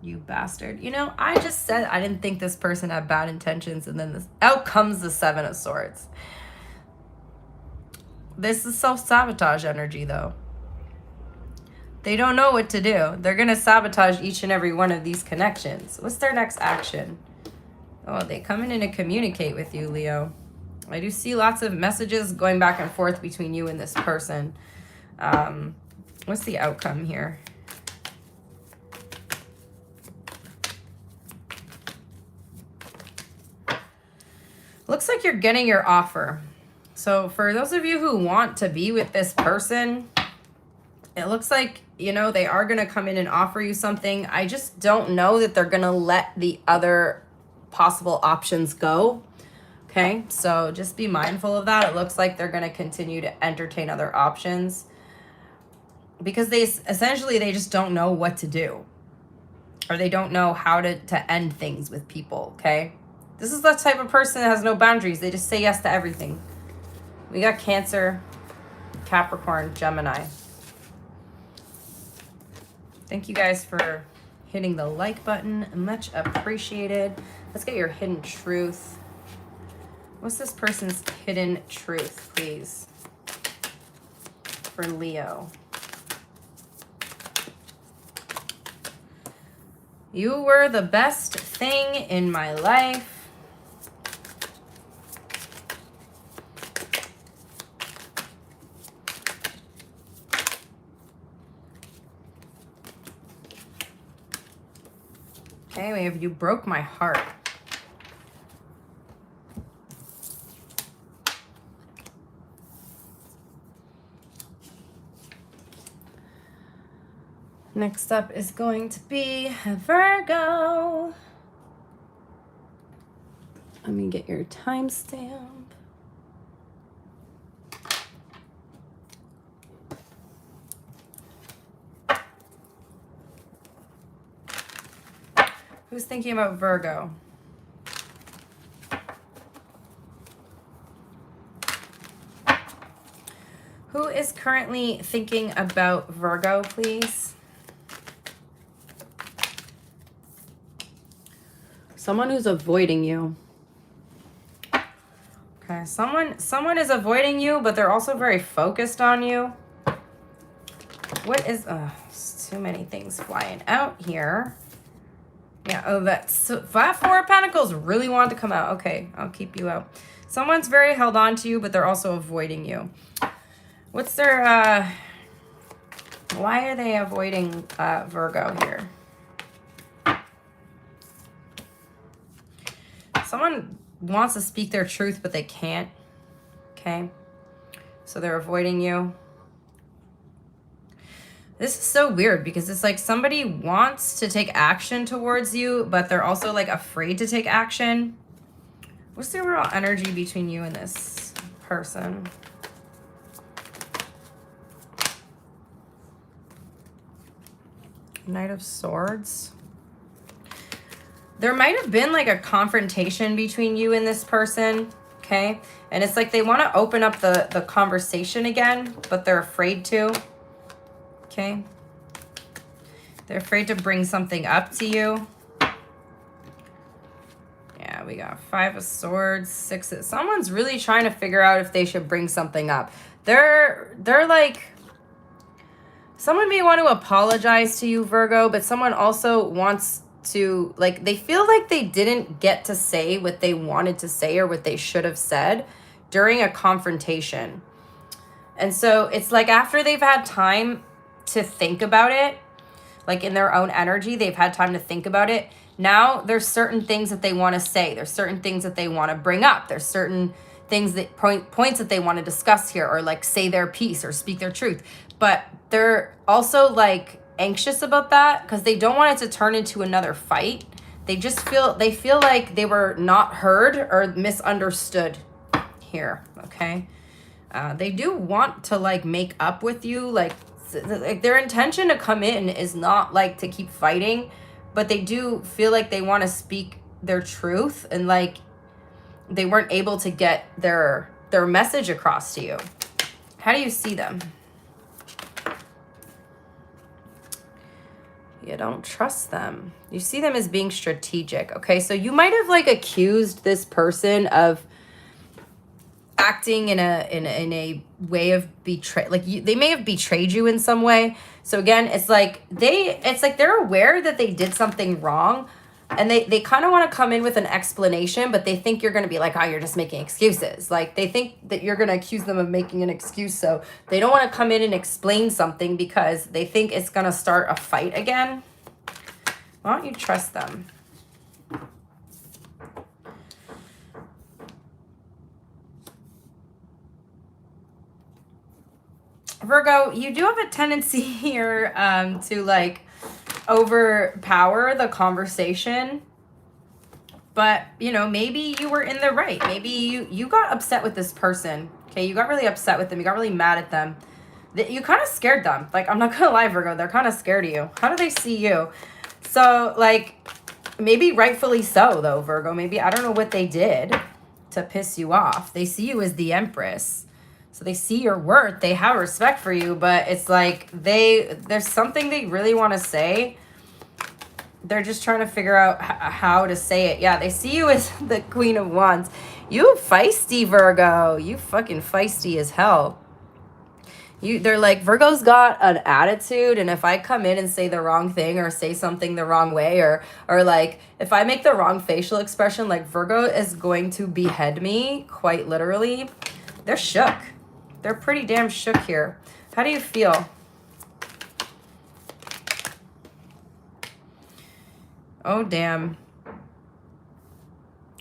you bastard. You know, I just said I didn't think this person had bad intentions, and then out comes the Seven of Swords. This is self-sabotage energy, though. They don't know what to do. They're going to sabotage each and every one of these connections. What's their next action? Oh, they come in to communicate with you, Leo. I do see lots of messages going back and forth between you and this person. What's the outcome here? Looks like you're getting your offer. So for those of you who want to be with this person, it looks like, you know, they are going to come in and offer you something. I just don't know that they're going to let the other possible options go. Okay, so just be mindful of that. It looks like they're going to continue to entertain other options because they just don't know what to do, or they don't know how to end things with people. Okay, this is the type of person that has no boundaries. They just say yes to everything. We got Cancer, Capricorn, Gemini. Thank you guys for hitting the like button. Much appreciated. Let's get your hidden truth. What's this person's hidden truth, please, for Leo? You were the best thing in my life. Okay, we have you broke my heart. Next up is going to be Virgo. Let me get your timestamp. Who's thinking about Virgo? Who is currently thinking about Virgo, please? Someone who's avoiding you. Okay, someone is avoiding you, but they're also very focused on you. What is, too many things flying out here. Yeah, oh, that's 4 of Pentacles really wanted to come out. Okay, I'll keep you out. Someone's very held on to you, but they're also avoiding you. What's their, why are they avoiding Virgo here? Someone wants to speak their truth, but they can't. Okay, so they're avoiding you. This is so weird because it's like somebody wants to take action towards you, but they're also like afraid to take action. What's the overall energy between you and this person? Knight of Swords. There might have been like a confrontation between you and this person. okay? And it's like they want to open up the conversation again, but they're afraid to, okay? They're afraid to bring something up to you. Yeah, we got 5 of Swords, 6 of... Someone's really trying to figure out if they should bring something up. They're like... Someone may want to apologize to you, Virgo, but someone also wants to, like, they feel like they didn't get to say what they wanted to say or what they should have said during a confrontation. And so it's like after they've had time to think about it, like in their own energy, they've had time to think about it. Now there's certain things that they want to say. There's certain things that they want to bring up. There's certain things that points that they want to discuss here, or like say their piece or speak their truth. But they're also like anxious about that because they don't want it to turn into another fight. They just feel like they were not heard or misunderstood here. Okay. They do want to like make up with you. Like their intention to come in is not like to keep fighting, but they do feel like they want to speak their truth, and like they weren't able to get their message across to you. How do you see them? You don't trust them. You see them as being strategic. Okay, so you might have like accused this person of acting in a way of betray, like they may have betrayed you in some way. So again, it's like they're aware that they did something wrong, and they kind of want to come in with an explanation, but they think you're going to be like, oh, you're just making excuses. Like they think that you're going to accuse them of making an excuse, so they don't want to come in and explain something because they think it's going to start a fight again. Why don't you trust them? Virgo, you do have a tendency here to like overpower the conversation, but you know, maybe you were in the right. Maybe you got upset with this person. Okay, you got really upset with them. You got really mad at them. You kind of scared them. Like, I'm not gonna lie, Virgo, they're kind of scared of you. How do they see you? So like, maybe rightfully so though, Virgo. Maybe, I don't know what they did to piss you off. They see you as the Empress. So they see your worth, they have respect for you, but it's like there's something they really want to say. They're just trying to figure out how to say it. Yeah, they see you as the Queen of Wands. You feisty, Virgo. You fucking feisty as hell. They're like, Virgo's got an attitude, and if I come in and say the wrong thing or say something the wrong way, or like if I make the wrong facial expression, like Virgo is going to behead me, quite literally. They're shook. They're pretty damn shook here. How do you feel? Oh, damn.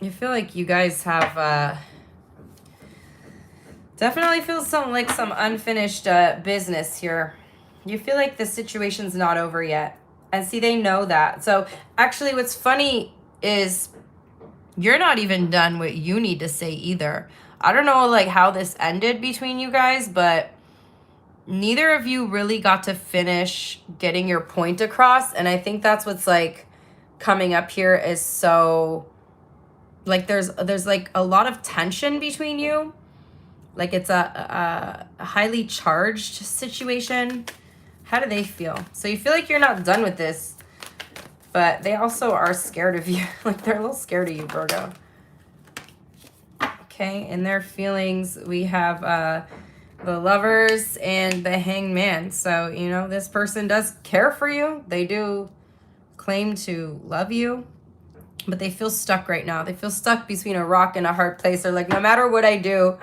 You feel like you guys have, definitely feel some unfinished business here. You feel like the situation's not over yet. And see, they know that. So actually what's funny is you're not even done what you need to say either. I don't know like how this ended between you guys, but neither of you really got to finish getting your point across. And I think that's what's like coming up here is so like there's like a lot of tension between you. Like it's a highly charged situation. How do they feel? So you feel like you're not done with this, but they also are scared of you. Like they're a little scared of you, Virgo. Okay, in their feelings, we have the Lovers and the Hanged Man. So, you know, this person does care for you. They do claim to love you, but they feel stuck right now. They feel stuck between a rock and a hard place. They're like, no matter what I do,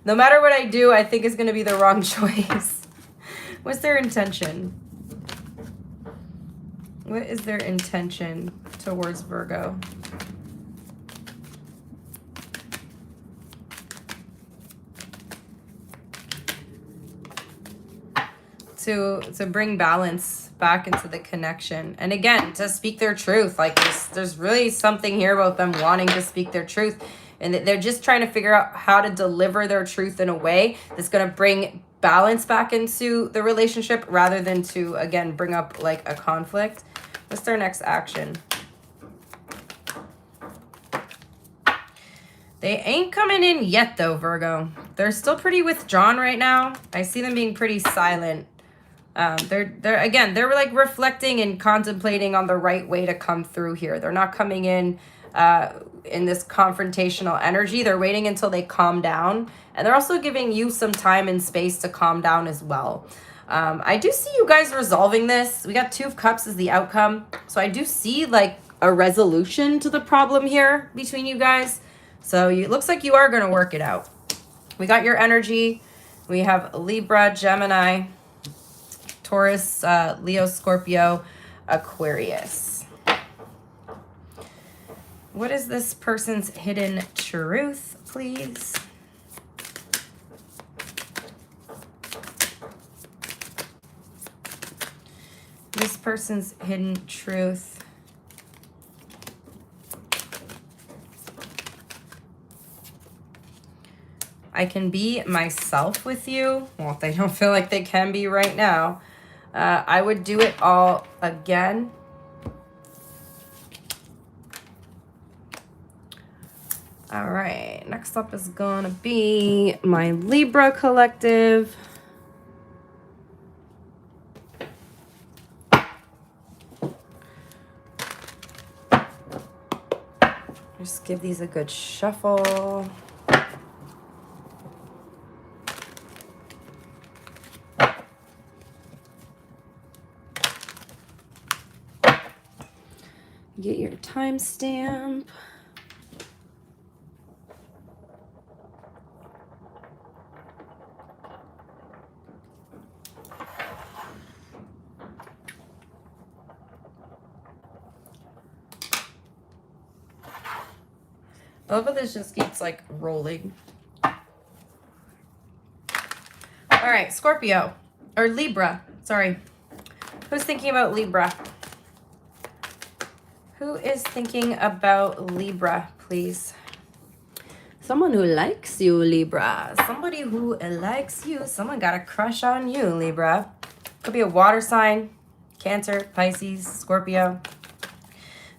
I think it's going to be the wrong choice. What's their intention? What is their intention towards Virgo? To bring balance back into the connection. And again, to speak their truth. Like there's really something here about them wanting to speak their truth. And they're just trying to figure out how to deliver their truth in a way that's going to bring balance back into the relationship rather than to, again, bring up like a conflict. What's their next action? They ain't coming in yet, though, Virgo. They're still pretty withdrawn right now. I see them being pretty silent. They're like reflecting and contemplating on the right way to come through here. They're not coming in this confrontational energy. They're waiting until they calm down. And they're also giving you some time and space to calm down as well. I do see you guys resolving this. We got Two of Cups as the outcome. So I do see like a resolution to the problem here between you guys. So it looks like you are going to work it out. We got your energy. We have Libra, Gemini, Taurus, Leo, Scorpio, Aquarius. What is this person's hidden truth, please? This person's hidden truth. I can be myself with you. Well, they don't feel like they can be right now. I would do it all again. All right, next up is gonna be my Libra collective. Just give these a good shuffle. Get your timestamp. I love how this just keeps like rolling. All right, Scorpio or Libra. Sorry. Who's thinking about Libra? Who is thinking about Libra, please? Someone who likes you, Libra. Somebody who likes you. Someone got a crush on you, Libra. Could be a water sign, Cancer, Pisces, Scorpio.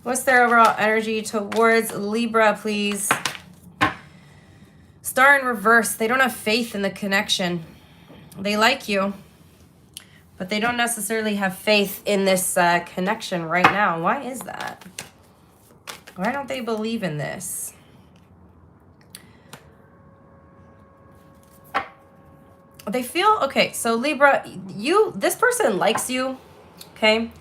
What's their overall energy towards Libra, please? Star in reverse. They don't have faith in the connection. They like you, but they don't necessarily have faith in this connection right now. Why is that? Why don't they believe in this? They feel, okay, so Libra, this person likes you, okay?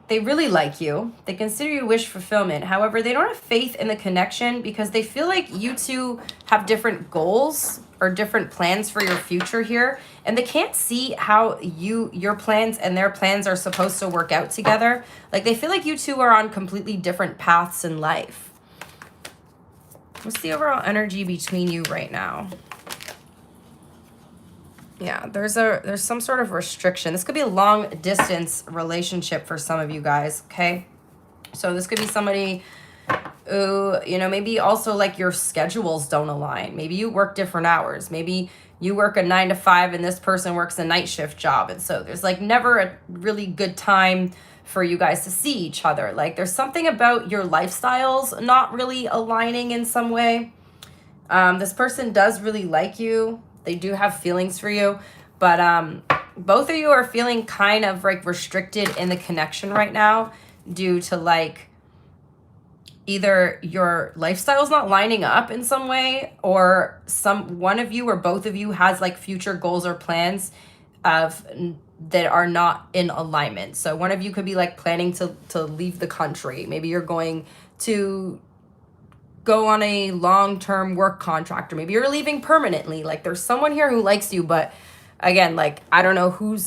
They really like you. They consider you wish fulfillment. However, they don't have faith in the connection because they feel like you two have different goals or different plans for your future here. And they can't see how your plans and their plans are supposed to work out together. Like they feel like you two are on completely different paths in life. What's the overall energy between you right now? Yeah, there's some sort of restriction. This could be a long distance relationship for some of you guys, okay? So this could be somebody who, maybe also like your schedules don't align. Maybe you work different hours. Maybe you work a 9 to 5 and this person works a night shift job. And so there's like never a really good time for you guys to see each other. Like there's something about your lifestyles not really aligning in some way. This person does really like you. They do have feelings for you, but both of you are feeling kind of like restricted in the connection right now due to like either your lifestyle's not lining up in some way or one of you or both of you has like future goals or plans that are not in alignment. So one of you could be like planning to leave the country. Maybe you're going to go on a long-term work contract, or maybe you're leaving permanently. Like there's someone here who likes you, but again, like I don't know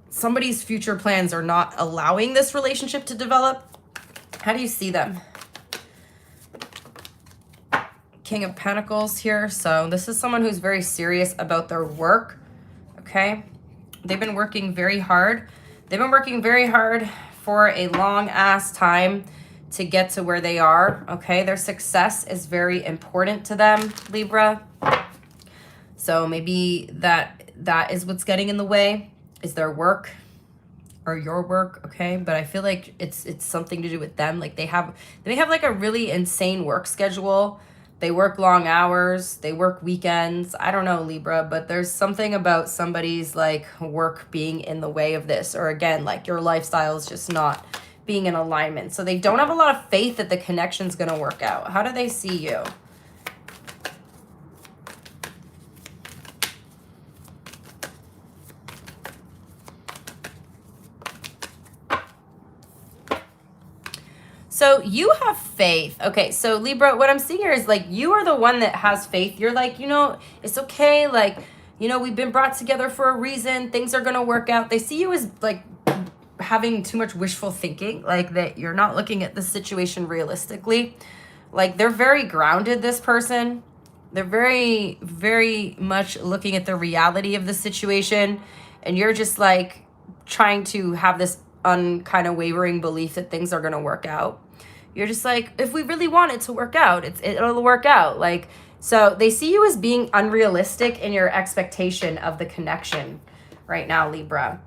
somebody's future plans are not allowing this relationship to develop. How do you see them? King of Pentacles here. So this is someone who's very serious about their work, okay? They've been working very hard. They've been working very hard for a long-ass time to get to where they are, okay? Their success is very important to them, Libra. So maybe that is what's getting in the way, is their work or your work, okay? But I feel like it's something to do with them. Like they have like a really insane work schedule. They work long hours, they work weekends. I don't know, Libra, but there's something about somebody's like work being in the way of this, or again, like your lifestyle is just not being in alignment. So they don't have a lot of faith that the connection's going to work out. How do they see you? So you have faith. Okay, so Libra, what I'm seeing here is like you are the one that has faith. You're like, you know, it's okay. Like, you know, we've been brought together for a reason. Things are going to work out. They see you as like having too much wishful thinking, like that you're not looking at the situation realistically. Like they're very grounded, this person. They're very, very much looking at the reality of the situation. And you're just like trying to have this kind of wavering belief that things are going to work out. You're just like, if we really want it to work out, it'll work out. Like, so they see you as being unrealistic in your expectation of the connection right now, Libra.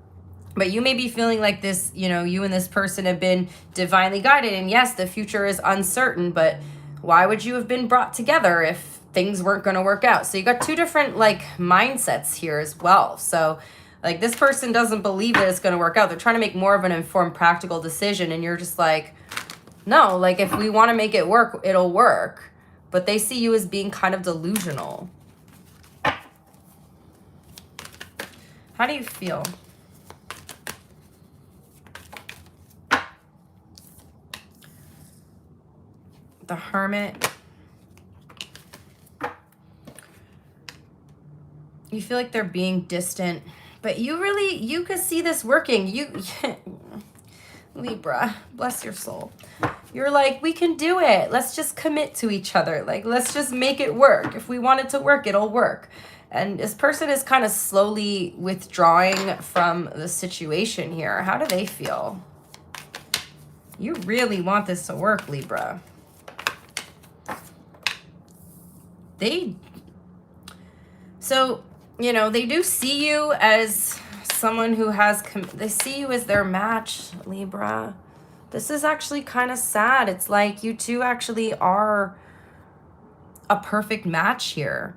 But you may be feeling like this, you know, you and this person have been divinely guided. And yes, the future is uncertain, but why would you have been brought together if things weren't going to work out? So you got two different like mindsets here as well. So like this person doesn't believe that it's going to work out. They're trying to make more of an informed, practical decision. And you're just like, no, like if we want to make it work, it'll work. But they see you as being kind of delusional. How do you feel? The Hermit. You feel like they're being distant, but you could see this working. Libra, bless your soul. You're like, we can do it. Let's just commit to each other. Like, let's just make it work. If we want it to work, it'll work. And this person is kind of slowly withdrawing from the situation here. How do they feel? You really want this to work, Libra. So, you know, they do see you as someone who has, they see you as their match, Libra. This is actually kind of sad. It's like you two actually are a perfect match here.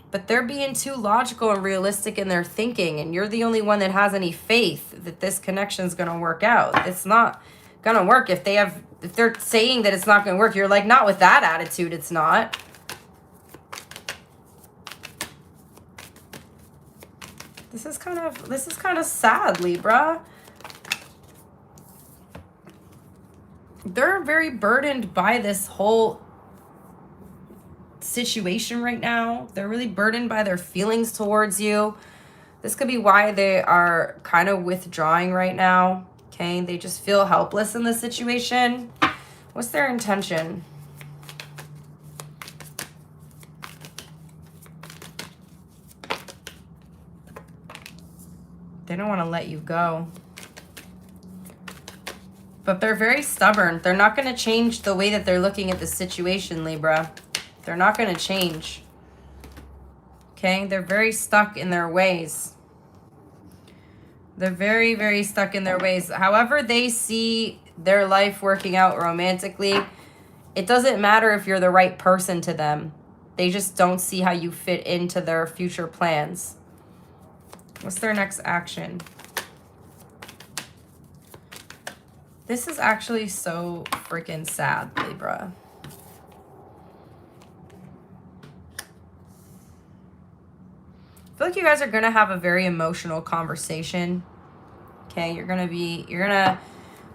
But they're being too logical and realistic in their thinking. And you're the only one that has any faith that this connection is going to work out. It's not going to work. If they're saying that it's not going to work, you're like, not with that attitude, it's not. This is kind of sad, Libra. They're very burdened by this whole situation right now. They're really burdened by their feelings towards you. This could be why they are kind of withdrawing right now. Okay, they just feel helpless in this situation. What's their intention? They don't want to let you go. But they're very stubborn. They're not going to change the way that they're looking at the situation, Libra. They're not going to change. Okay? They're very stuck in their ways. They're very, very stuck in their ways. However they see their life working out romantically, it doesn't matter if you're the right person to them. They just don't see how you fit into their future plans. What's their next action? This is actually so freaking sad, Libra. I feel like you guys are going to have a very emotional conversation. Okay, you're going to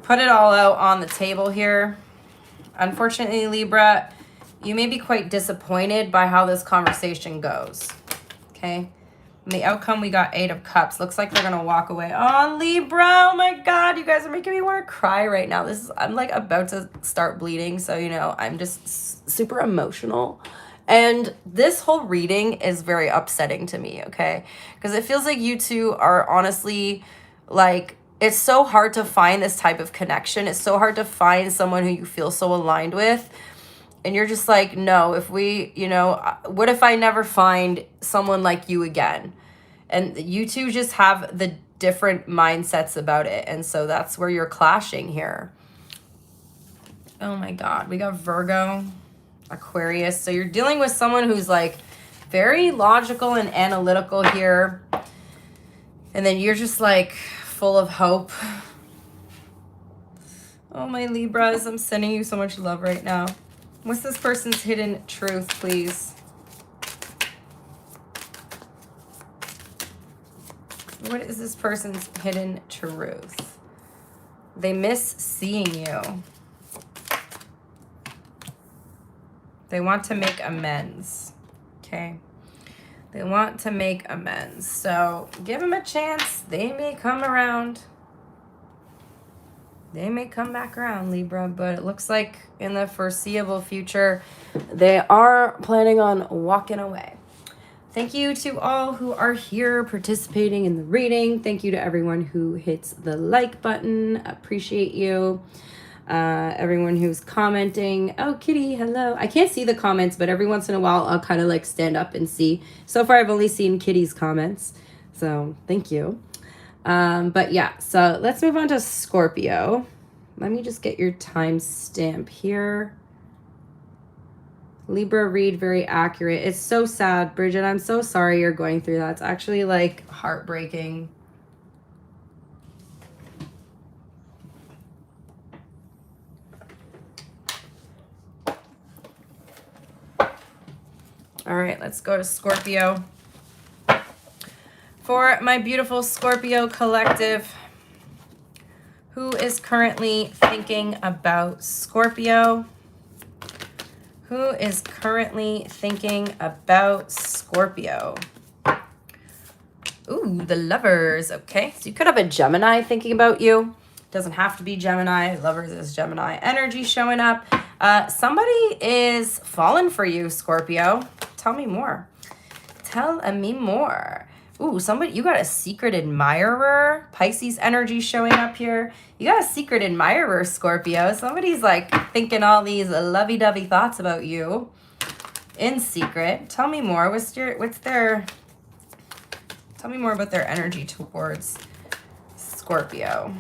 put it all out on the table here. Unfortunately, Libra, you may be quite disappointed by how this conversation goes. Okay? And the outcome, we got 8 of Cups. Looks like they're going to walk away. Oh, Libra, oh my God, you guys are making me want to cry right now. I'm like about to start bleeding, so, you know, I'm just super emotional. And this whole reading is very upsetting to me, okay? Because it feels like you two are honestly, like, it's so hard to find this type of connection. It's so hard to find someone who you feel so aligned with. And you're just like, no, if we, you know, what if I never find someone like you again? And you two just have the different mindsets about it. And so that's where you're clashing here. Oh my God, we got Virgo. Aquarius. So you're dealing with someone who's like very logical and analytical here. And then you're just like full of hope. Oh, my Libras, I'm sending you so much love right now. What's this person's hidden truth, please? What is this person's hidden truth? They miss seeing you. They want to make amends, okay? They want to make amends. So give them a chance. They may come around. They may come back around, Libra, but it looks like in the foreseeable future, they are planning on walking away. Thank you to all who are here participating in the reading. Thank you to everyone who hits the like button. Appreciate you. Everyone who's commenting. Oh, Kitty, hello. I can't see the comments, but every once in a while I'll kind of like stand up and see. So far I've only seen Kitty's comments. So thank you. But yeah, so let's move on to Scorpio. Let me just get your timestamp here. Libra read, very accurate. It's so sad, Bridget. I'm so sorry you're going through that. It's actually like heartbreaking. All right, let's go to Scorpio. For my beautiful Scorpio collective, who is currently thinking about Scorpio? Who is currently thinking about Scorpio? Ooh, the Lovers. Okay, so you could have a Gemini thinking about you. Doesn't have to be Gemini. Lovers is Gemini energy showing up. Somebody is falling for you, Scorpio. Tell me more. Tell me more. Ooh, somebody, you got a secret admirer. Pisces energy showing up here. You got a secret admirer, Scorpio. Somebody's like thinking all these lovey-dovey thoughts about you in secret. Tell me more. Tell me more about their energy towards Scorpio.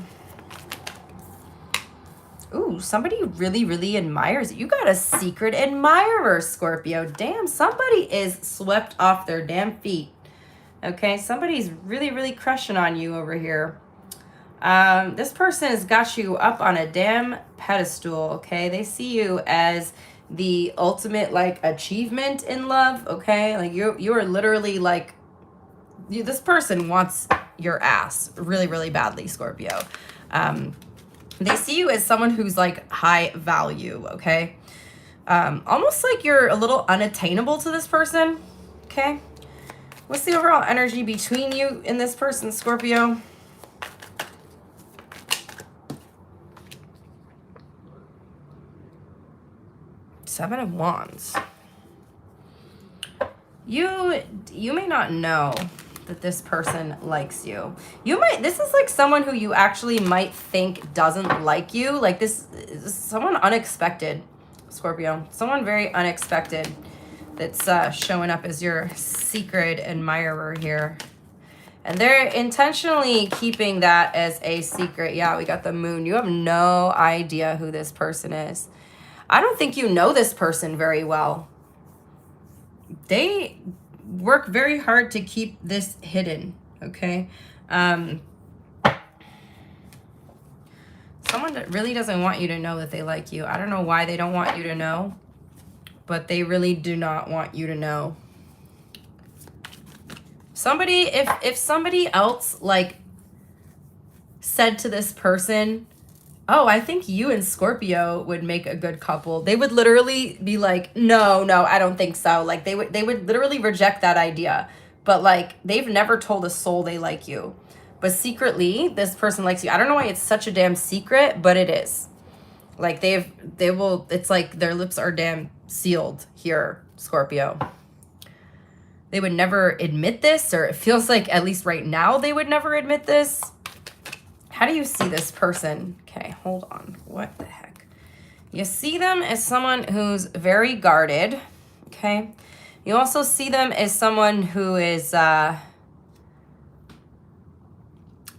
Ooh, somebody really, really admires you. You got a secret admirer, Scorpio. Damn, somebody is swept off their damn feet. Okay, somebody's really, really crushing on you over here. This person has got you up on a damn pedestal, okay? They see you as the ultimate, like, achievement in love, okay? Like, you are literally, like, this person wants your ass really, really badly, Scorpio. They see you as someone who's, like, high value, okay? Almost like you're a little unattainable to this person, okay? What's the overall energy between you and this person, Scorpio? Seven of Wands. You may not know that this person likes you. This is like someone who you actually might think doesn't like you. Like this is someone unexpected, Scorpio. Someone very unexpected that's showing up as your secret admirer here. And they're intentionally keeping that as a secret. Yeah, we got the Moon. You have no idea who this person is. I don't think you know this person very well. They work very hard to keep this hidden, okay? Someone that really doesn't want you to know that they like you. I don't know why they don't want you to know, but they really do not want you to know. Somebody, if somebody else like said to this person, oh, I think you and Scorpio would make a good couple, they would literally be like, no, I don't think so. Like they would literally reject that idea. But like they've never told a soul they like you. But secretly, this person likes you. I don't know why it's such a damn secret, but it is. Like it's like their lips are damn sealed here, Scorpio. They would never admit this, or it feels like at least right now they would never admit this. How do you see this person? Okay, hold on. What the heck? You see them as someone who's very guarded, okay? You also see them as someone who is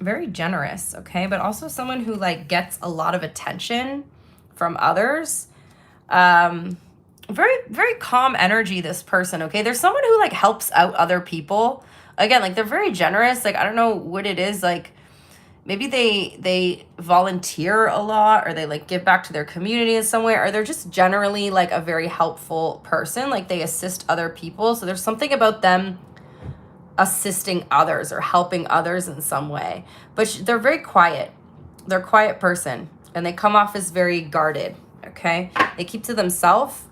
very generous, okay? But also someone who like gets a lot of attention from others. very, very calm energy, this person, okay? There's someone who like helps out other people. Again, like they're very generous. Like, I don't know what it is. Like maybe they volunteer a lot, or they like give back to their community in some way, or they're just generally like a very helpful person. Like they assist other people. So there's something about them assisting others or helping others in some way. But they're very quiet. They're a quiet person, and they come off as very guarded, okay? They keep to themselves.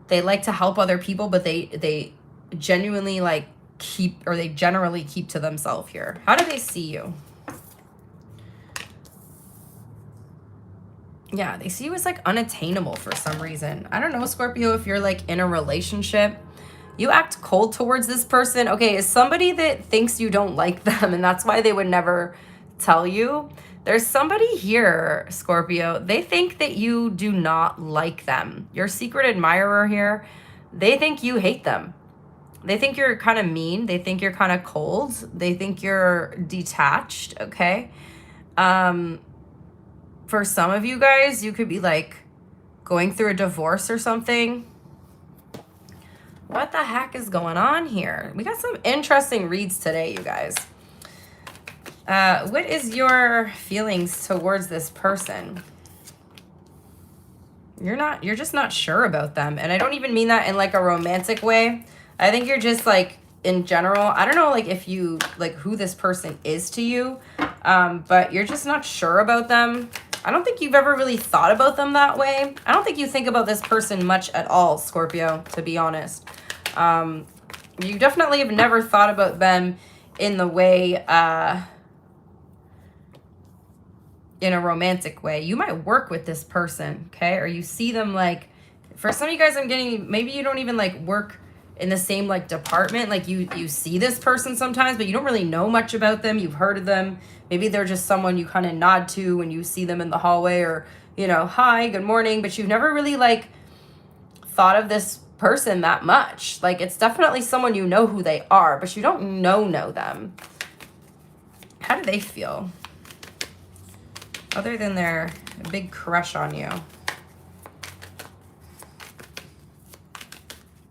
They like to help other people, but they genuinely like keep, or they generally keep to themselves here. How do they see you? Yeah, they see you as like unattainable for some reason. I don't know, Scorpio, if you're like in a relationship, you act cold towards this person. Okay, is somebody that thinks you don't like them and that's why they would never tell you. There's somebody here, Scorpio. They think that you do not like them. Your secret admirer here, they think you hate them. They think you're kind of mean. They think you're kind of cold. They think you're detached, okay? For some of you guys, you could be like going through a divorce or something. What the heck is going on here? We got some interesting reads today, you guys. What is your feelings towards this person? You're just not sure about them. And I don't even mean that in like a romantic way. I think you're just like in general, I don't know like if you like who this person is to you, but you're just not sure about them. I don't think you've ever really thought about them that way. I don't think you think about this person much at all, Scorpio, to be honest. You definitely have never thought about them in the way, in a romantic way. You might work with this person, okay? Or you see them like, for some of you guys, I'm getting, maybe you don't even like work in the same like department. Like you see this person sometimes, but you don't really know much about them. You've heard of them. Maybe they're just someone you kind of nod to when you see them in the hallway, or, you know, hi, good morning, but you've never really like thought of this person that much. Like it's definitely someone you know who they are, but you don't know them. How do they feel? Other than their big crush on you.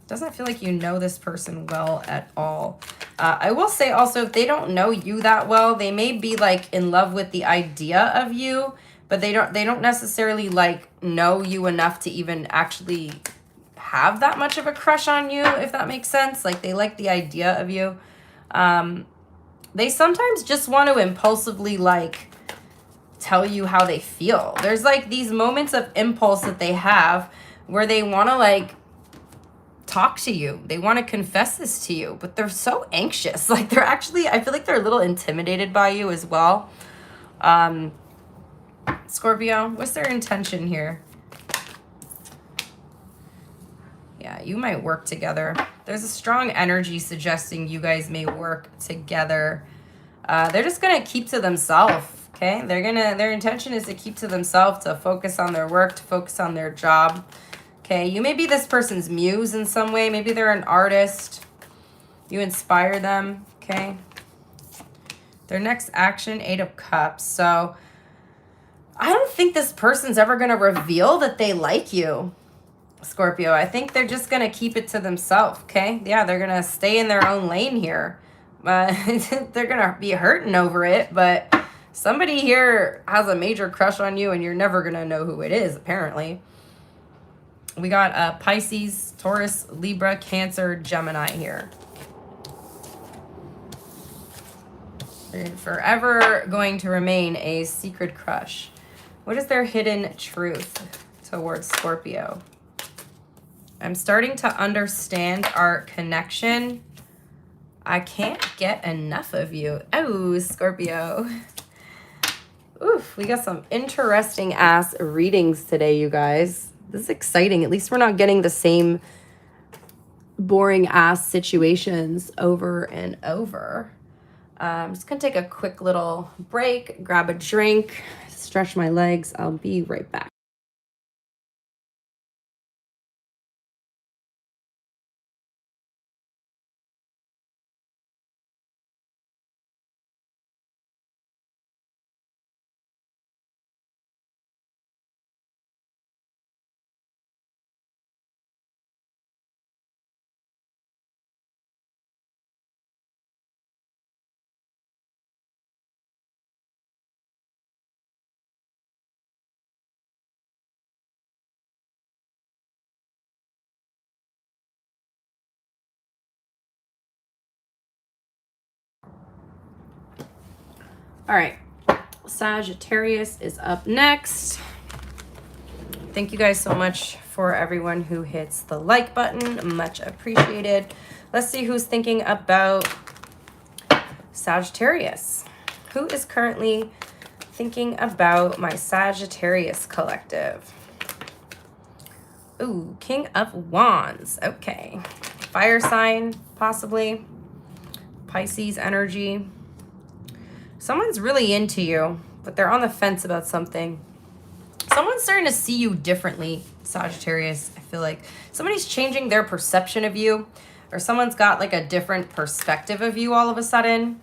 Doesn't feel like you know this person well at all. I will say also, if they don't know you that well, they may be like in love with the idea of you, but they don't necessarily like know you enough to even actually have that much of a crush on you, if that makes sense. Like they like the idea of you. They sometimes just want to impulsively like tell you how they feel. There's like these moments of impulse that they have where they want to like talk to you. They want to confess this to you, but they're so anxious. Like they're actually, I feel like they're a little intimidated by you as well. Scorpio, what's their intention here? Yeah, you might work together. There's a strong energy suggesting you guys may work together. They're just going to keep to themselves, okay? Their intention is to keep to themselves, to focus on their work, to focus on their job. Okay, you may be this person's muse in some way. Maybe they're an artist. You inspire them, okay? Their next action, 8 of Cups. So I don't think this person's ever going to reveal that they like you, Scorpio. I think they're just going to keep it to themselves, okay? Yeah, they're going to stay in their own lane here. They're going to be hurting over it, but somebody here has a major crush on you and you're never going to know who it is, apparently. We got Pisces, Taurus, Libra, Cancer, Gemini here. They're forever going to remain a secret crush. What is their hidden truth towards Scorpio? I'm starting to understand our connection. I can't get enough of you. Oh, Scorpio. Oof, we got some interesting ass readings today, you guys. This is exciting. At least we're not getting the same boring ass situations over and over. I'm just gonna take a quick little break, grab a drink, stretch my legs. I'll be right back. All right. Sagittarius is up next. Thank you guys so much for everyone who hits the like button. Much appreciated. Let's see who's thinking about Sagittarius. Who is currently thinking about my Sagittarius collective? Ooh, King of Wands. Okay. Fire sign, possibly. Pisces energy. Someone's really into you, but they're on the fence about something. Someone's starting to see you differently, Sagittarius. I feel like somebody's changing their perception of you, or someone's got like a different perspective of you all of a sudden.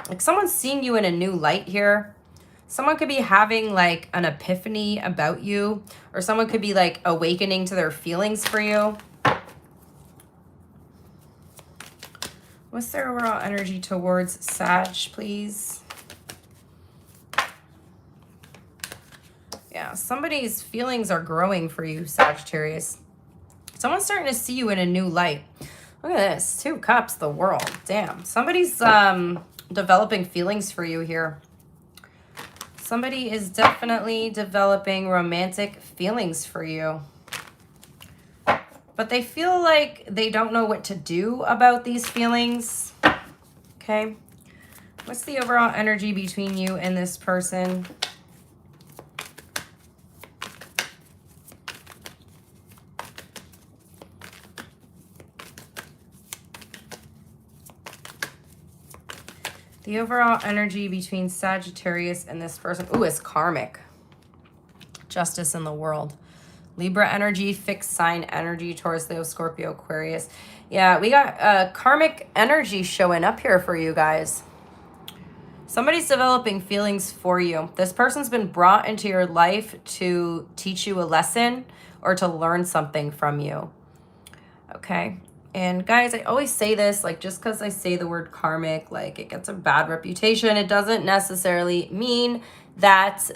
Like someone's seeing you in a new light here. Someone could be having like an epiphany about you, or someone could be like awakening to their feelings for you. What's their overall energy towards Sag, please? Yeah, somebody's feelings are growing for you, Sagittarius. Someone's starting to see you in a new light. Look at this, 2 cups, the world. Damn, somebody's developing feelings for you here. Somebody is definitely developing romantic feelings for you. But they feel like they don't know what to do about these feelings. Okay. What's the overall energy between you and this person? The overall energy between Sagittarius and this person. Ooh, it's karmic. Justice in the world. Libra energy, fixed sign energy, Taurus, Leo, Scorpio, Aquarius. Yeah, we got karmic energy showing up here for you guys. Somebody's developing feelings for you. This person's been brought into your life to teach you a lesson or to learn something from you. Okay. And guys, I always say this, like just because I say the word karmic, like it gets a bad reputation. It doesn't necessarily mean that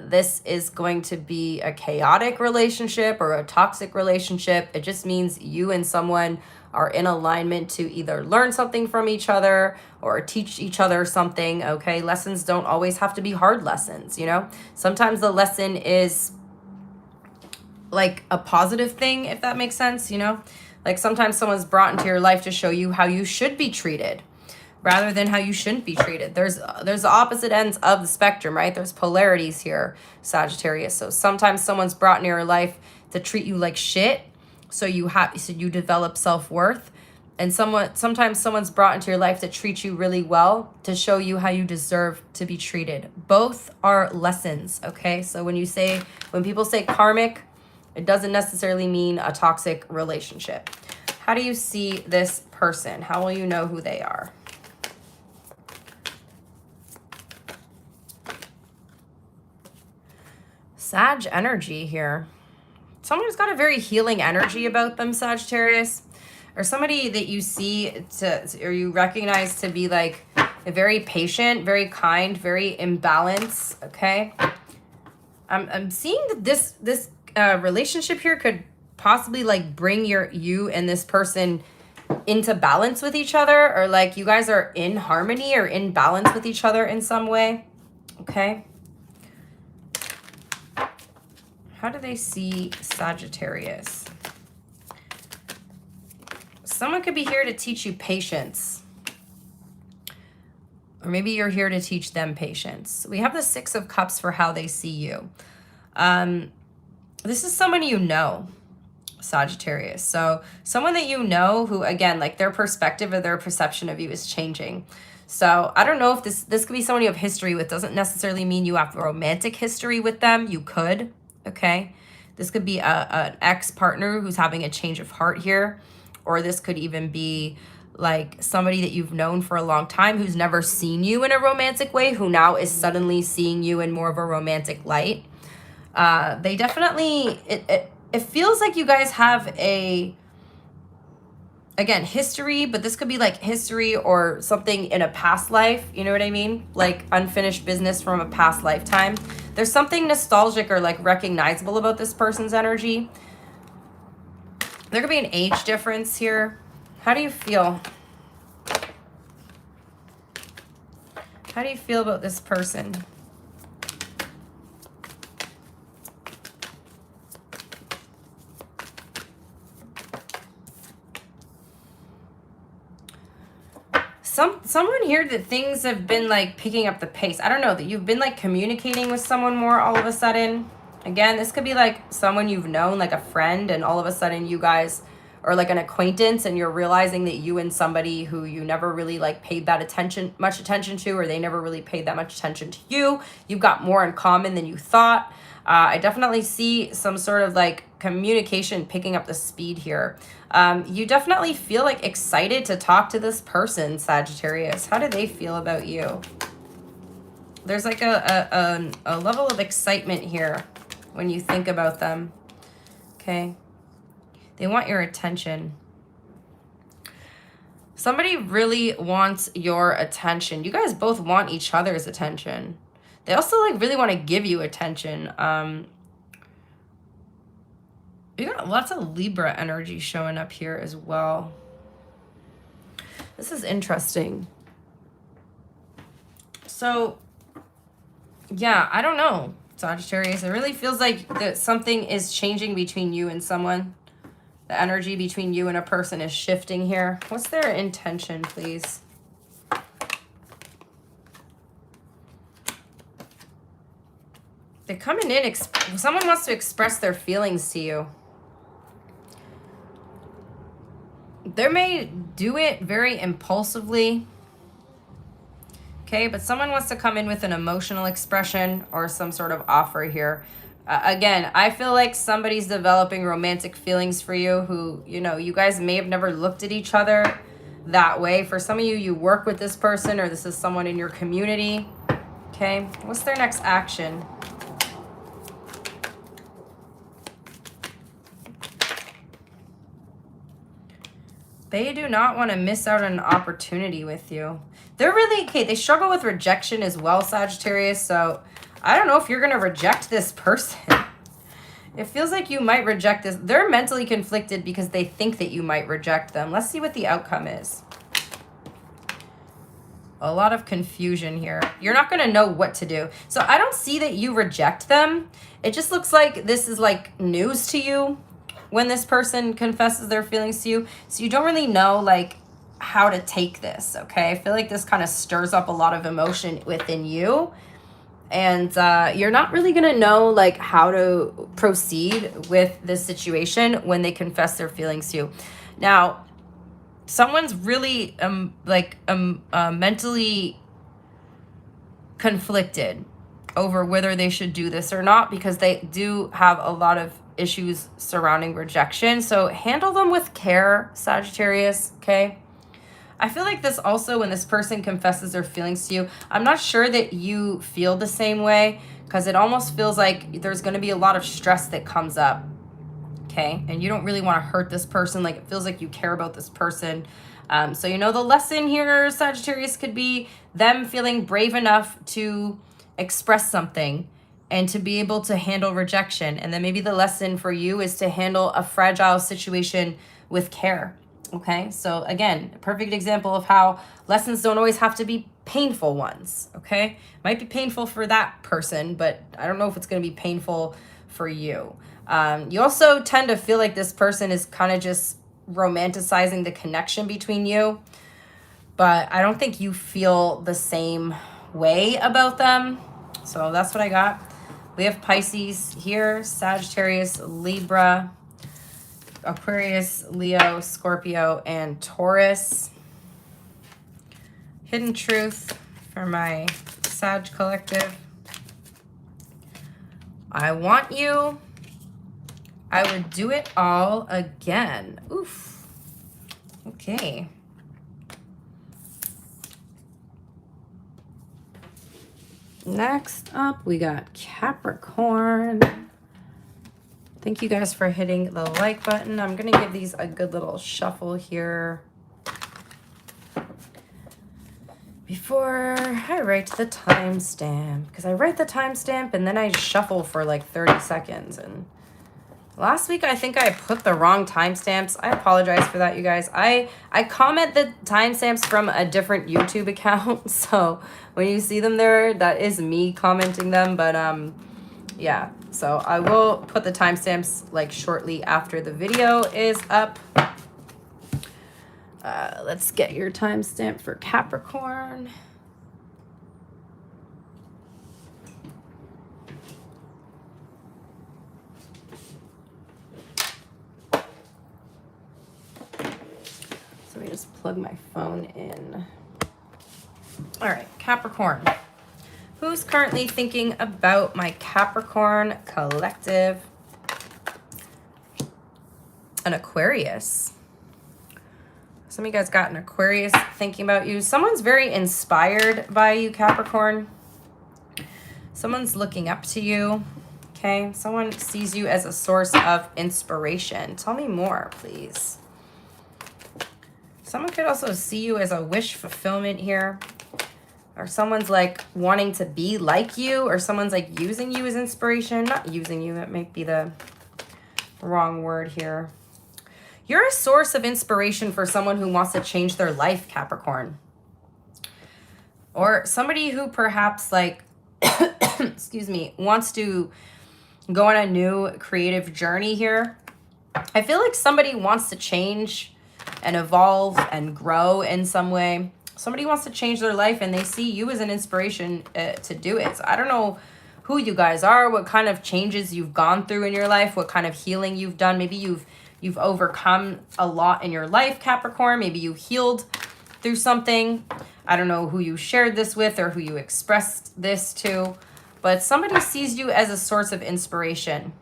this is going to be a chaotic relationship or a toxic relationship. It just means you and someone are in alignment to either learn something from each other or teach each other something, okay? Lessons don't always have to be hard lessons, you know? Sometimes the lesson is like a positive thing, if that makes sense, you know? Like sometimes someone's brought into your life to show you how you should be treated rather than how you shouldn't be treated. There's the opposite ends of the spectrum, right? There's polarities here, Sagittarius. So sometimes someone's brought into your life to treat you like shit, so you develop self-worth. And sometimes someone's brought into your life to treat you really well, to show you how you deserve to be treated. Both are lessons, okay? So when people say karmic, it doesn't necessarily mean a toxic relationship. How do you see this person? How will you know who they are? Sag energy here. Someone's got a very healing energy about them, Sagittarius. Or somebody that you see or you recognize to be like a very patient, very kind, very in balance, okay? I'm seeing that this relationship here could possibly like bring you and this person into balance with each other, or like you guys are in harmony or in balance with each other in some way. Okay. How do they see Sagittarius? Someone could be here to teach you patience. Or maybe you're here to teach them patience. We have the 6 of Cups for how they see you. This is someone you know, Sagittarius. So someone that you know who, again, like their perspective or their perception of you is changing. So I don't know if this could be someone you have history with. Doesn't necessarily mean you have a romantic history with them. You could, okay? This could be an ex-partner who's having a change of heart here. Or this could even be like somebody that you've known for a long time who's never seen you in a romantic way, who now is suddenly seeing you in more of a romantic light. They definitely, it feels like you guys have again, history, but this could be like history or something in a past life. You know what I mean? Like unfinished business from a past lifetime. There's something nostalgic or like recognizable about this person's energy. There could be an age difference here. How do you feel? How do you feel about this person? Someone here that things have been like picking up the pace. I don't know, that you've been like communicating with someone more all of a sudden. Again, this could be like someone you've known, like a friend, and all of a sudden you guys, or like an acquaintance, and you're realizing that you and somebody who you never really like paid that much attention to, or they never really paid that much attention to you, you've got more in common than you thought. I definitely see some sort of like communication picking up the speed here. You definitely feel like excited to talk to this person, Sagittarius. How do they feel about you? There's like a level of excitement here when you think about them. Okay. They want your attention. Somebody really wants your attention. You guys both want each other's attention. They also like really want to give you attention. You got lots of Libra energy showing up here as well. This is interesting. So, yeah, I don't know, Sagittarius. It really feels like that something is changing between you and someone. The energy between you and a person is shifting here. What's their intention, please? They're coming in. Someone wants to express their feelings to you. They may do it very impulsively. Okay, but someone wants to come in with an emotional expression or some sort of offer here. Again, I feel like somebody's developing romantic feelings for you who, you know, you guys may have never looked at each other that way. For some of you, you work with this person, or this is someone in your community. Okay, what's their next action? They do not want to miss out on an opportunity with you. They're really, okay, they struggle with rejection as well, Sagittarius. So I don't know if you're going to reject this person. It feels like you might reject this. They're mentally conflicted because they think that you might reject them. Let's see what the outcome is. A lot of confusion here. You're not going to know what to do. So I don't see that you reject them. It just looks like this is like news to you when this person confesses their feelings to you. So you don't really know like how to take this, okay? I feel like this kind of stirs up a lot of emotion within you. And you're not really going to know like how to proceed with this situation when they confess their feelings to you. Now, someone's really mentally conflicted over whether they should do this or not, because they do have a lot of issues surrounding rejection. So handle them with care, Sagittarius, okay? I feel like this also, when this person confesses their feelings to you, I'm not sure that you feel the same way, because it almost feels like there's going to be a lot of stress that comes up, okay? And you don't really want to hurt this person. Like, it feels like you care about this person. So, you know, the lesson here, Sagittarius, could be them feeling brave enough to express something and to be able to handle rejection. And then maybe the lesson for you is to handle a fragile situation with care. Okay, so again, a perfect example of how lessons don't always have to be painful ones, okay? Might be painful for that person, but I don't know if it's going to be painful for you. You also tend to feel like this person is kind of just romanticizing the connection between you, but I don't think you feel the same way about them. So that's what I got. We have Pisces here, Sagittarius, Libra, Aquarius, Leo, Scorpio, and Taurus. Hidden truth for my Sag collective. I want you. I would do it all again. Oof. Okay. Next up, we got Capricorn. Thank you guys for hitting the like button. I'm going to give these a good little shuffle here before I write the timestamp, because I write the timestamp and then I shuffle for like 30 seconds, and Last week, I think I put the wrong timestamps. I apologize for that, you guys. I comment the timestamps from a different YouTube account. So when you see them there, that is me commenting them. But yeah, so I will put the timestamps like shortly after the video is up. Let's get your timestamp for Capricorn. So let me just plug my phone in. All right, Capricorn. Who's currently thinking about my Capricorn collective? An Aquarius. Some of you guys got an Aquarius thinking about you. Someone's very inspired by you, Capricorn. Someone's looking up to you, okay? Someone sees you as a source of inspiration. Tell me more, please. Someone could also see you as a wish fulfillment here. Or someone's like wanting to be like you, or someone's like using you as inspiration. Not using you, that might be the wrong word here. You're a source of inspiration for someone who wants to change their life, Capricorn. Or somebody who perhaps like, excuse me, wants to go on a new creative journey here. I feel like somebody wants to change and evolve and grow in some way. Somebody wants to change their life and they see you as an inspiration to do it. So I don't know who you guys are, what kind of changes you've gone through in your life, what kind of healing you've done. Maybe you've overcome a lot in your life, Capricorn. Maybe you healed through something. I don't know who you shared this with or who you expressed this to, but somebody sees you as a source of inspiration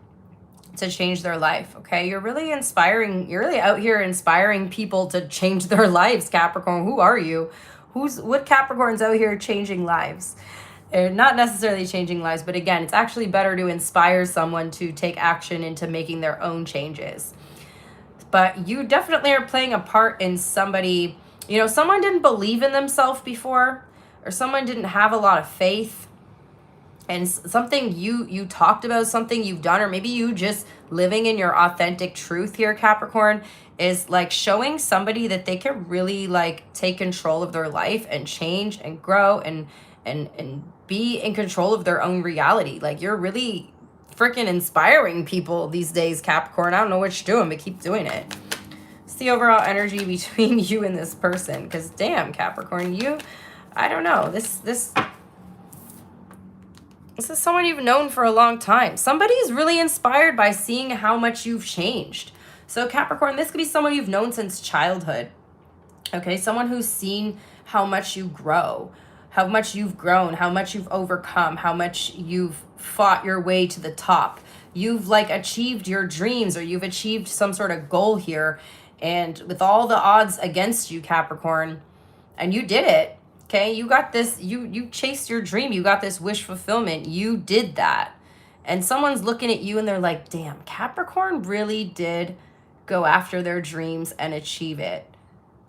to change their life, okay? You're really inspiring. You're really out here inspiring people to change their lives, Capricorn. Who are you? What Capricorn's out here changing lives? Not necessarily changing lives, but again, it's actually better to inspire someone to take action into making their own changes. But you definitely are playing a part in somebody, you know, someone didn't believe in themselves before, or someone didn't have a lot of faith. And something you talked about, something you've done, or maybe you just living in your authentic truth here, Capricorn, is like showing somebody that they can really like take control of their life and change and grow and be in control of their own reality. Like you're really freaking inspiring people these days, Capricorn. I don't know what you're doing, but keep doing it. It's the overall energy between you and this person. Because damn, Capricorn, I don't know. This is someone you've known for a long time. Somebody's really inspired by seeing how much you've changed. So Capricorn, this could be someone you've known since childhood. Okay, someone who's seen how much you grow, how much you've grown, how much you've overcome, how much you've fought your way to the top. You've like achieved your dreams, or you've achieved some sort of goal here. And with all the odds against you, Capricorn, and you did it. Okay, you got this, you chased your dream, you got this wish fulfillment, you did that. And someone's looking at you and they're like, damn, Capricorn really did go after their dreams and achieve it.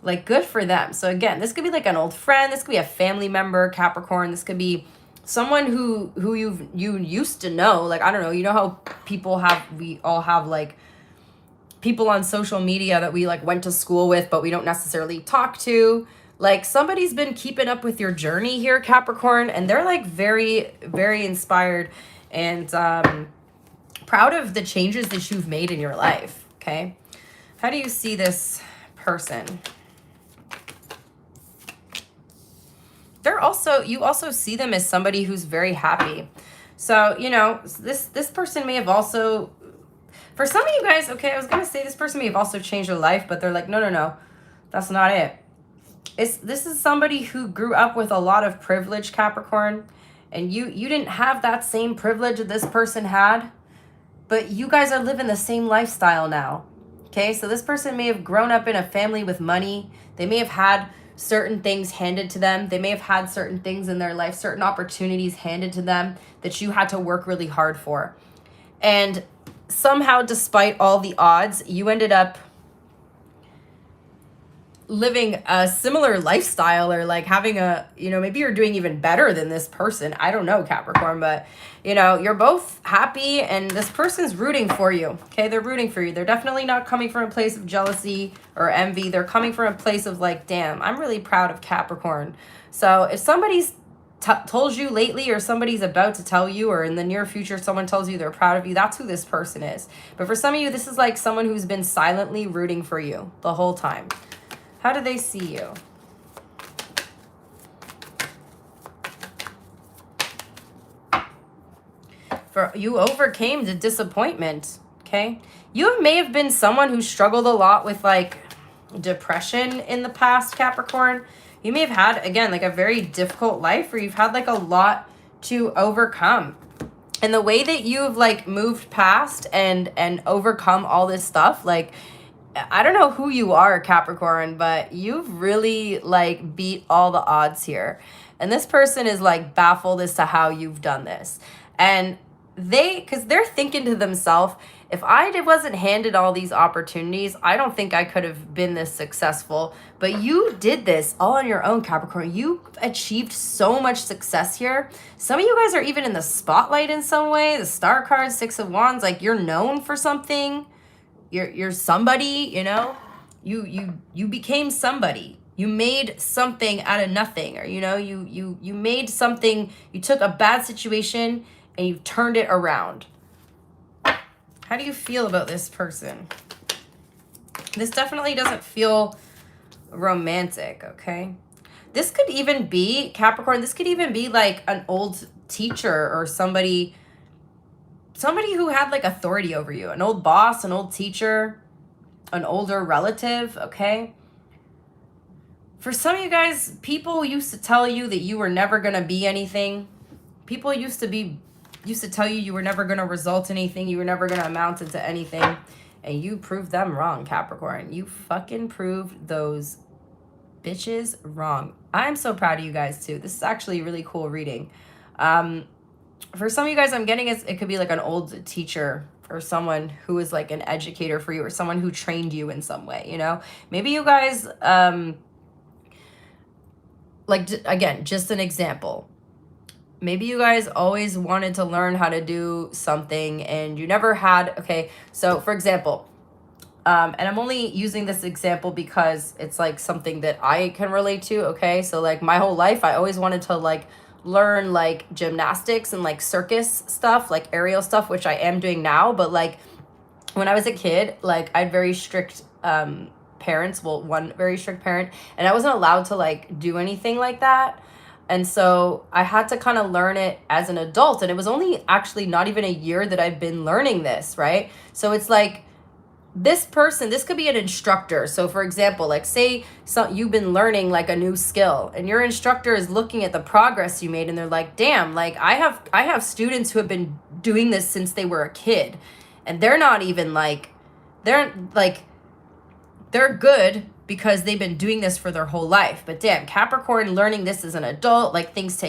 Like, good for them. So again, this could be like an old friend, this could be a family member, Capricorn, this could be someone who you used to know. Like, I don't know, you know how we all have like people on social media that we like went to school with, but we don't necessarily talk to. Like somebody's been keeping up with your journey here, Capricorn, and they're like very, very inspired and proud of the changes that you've made in your life, okay? How do you see this person? You also see them as somebody who's very happy. So, you know, this person may have also, for some of you guys, okay, I was going to say this person may have also changed their life, but they're like, no, that's not it. This is somebody who grew up with a lot of privilege, Capricorn, and you didn't have that same privilege that this person had, but you guys are living the same lifestyle now, okay? So this person may have grown up in a family with money. They may have had certain things handed to them. They may have had certain things in their life, certain opportunities handed to them that you had to work really hard for. And somehow, despite all the odds, you ended up living a similar lifestyle, or like having a, you know, maybe you're doing even better than this person. I don't know, Capricorn, but you know, you're both happy and this person's rooting for you. Okay, they're rooting for you. They're definitely not coming from a place of jealousy or envy. They're coming from a place of like, damn, I'm really proud of Capricorn. So if somebody's told you lately, or somebody's about to tell you, or in the near future someone tells you they're proud of you, that's who this person is. But for some of you, this is like someone who's been silently rooting for you the whole time. How do they see you? For you overcame the disappointment, okay? You may have been someone who struggled a lot with like depression in the past, Capricorn. You may have had, again, like a very difficult life where you've had like a lot to overcome. And the way that you've like moved past and overcome all this stuff, like, I don't know who you are, Capricorn, but you've really like beat all the odds here. And this person is like baffled as to how you've done this. And because they're thinking to themselves, if I wasn't handed all these opportunities, I don't think I could have been this successful. But you did this all on your own, Capricorn. You achieved so much success here. Some of you guys are even in the spotlight in some way. The star card, 6 of Wands, like you're known for something. You're somebody, you know. You became somebody. You made something out of nothing, or you know, you made something. You took a bad situation and you've turned it around. How do you feel about this person? This definitely doesn't feel romantic, okay? This could even be, Capricorn, this could even be like an old teacher or somebody who had like authority over you. An old boss, an old teacher, an older relative, okay? For some of you guys, people used to tell you that you were never going to be anything. People used to tell you you were never going to result in anything. You were never going to amount into anything. And you proved them wrong, Capricorn. You fucking proved those bitches wrong. I'm so proud of you guys too. This is actually a really cool reading. For some of you guys, I'm getting it could be like an old teacher or someone who is like an educator for you, or someone who trained you in some way, you know? Maybe you guys, like, again, just an example. Maybe you guys always wanted to learn how to do something and you never had, okay, so for example, and I'm only using this example because it's like something that I can relate to, okay? So like my whole life, I always wanted to like learn like gymnastics and like circus stuff, like aerial stuff, which I am doing now. But like when I was a kid, like I had very strict parents, well, one very strict parent, and I wasn't allowed to like do anything like that. And so I had to kind of learn it as an adult. And it was only actually not even a year that I've been learning this, right? So it's like this person, this could be an instructor. So for example, like say you've been learning like a new skill and your instructor is looking at the progress you made and they're like, damn, like I have students who have been doing this since they were a kid. And they're not even like, they're good because they've been doing this for their whole life. But damn, Capricorn learning this as an adult, like things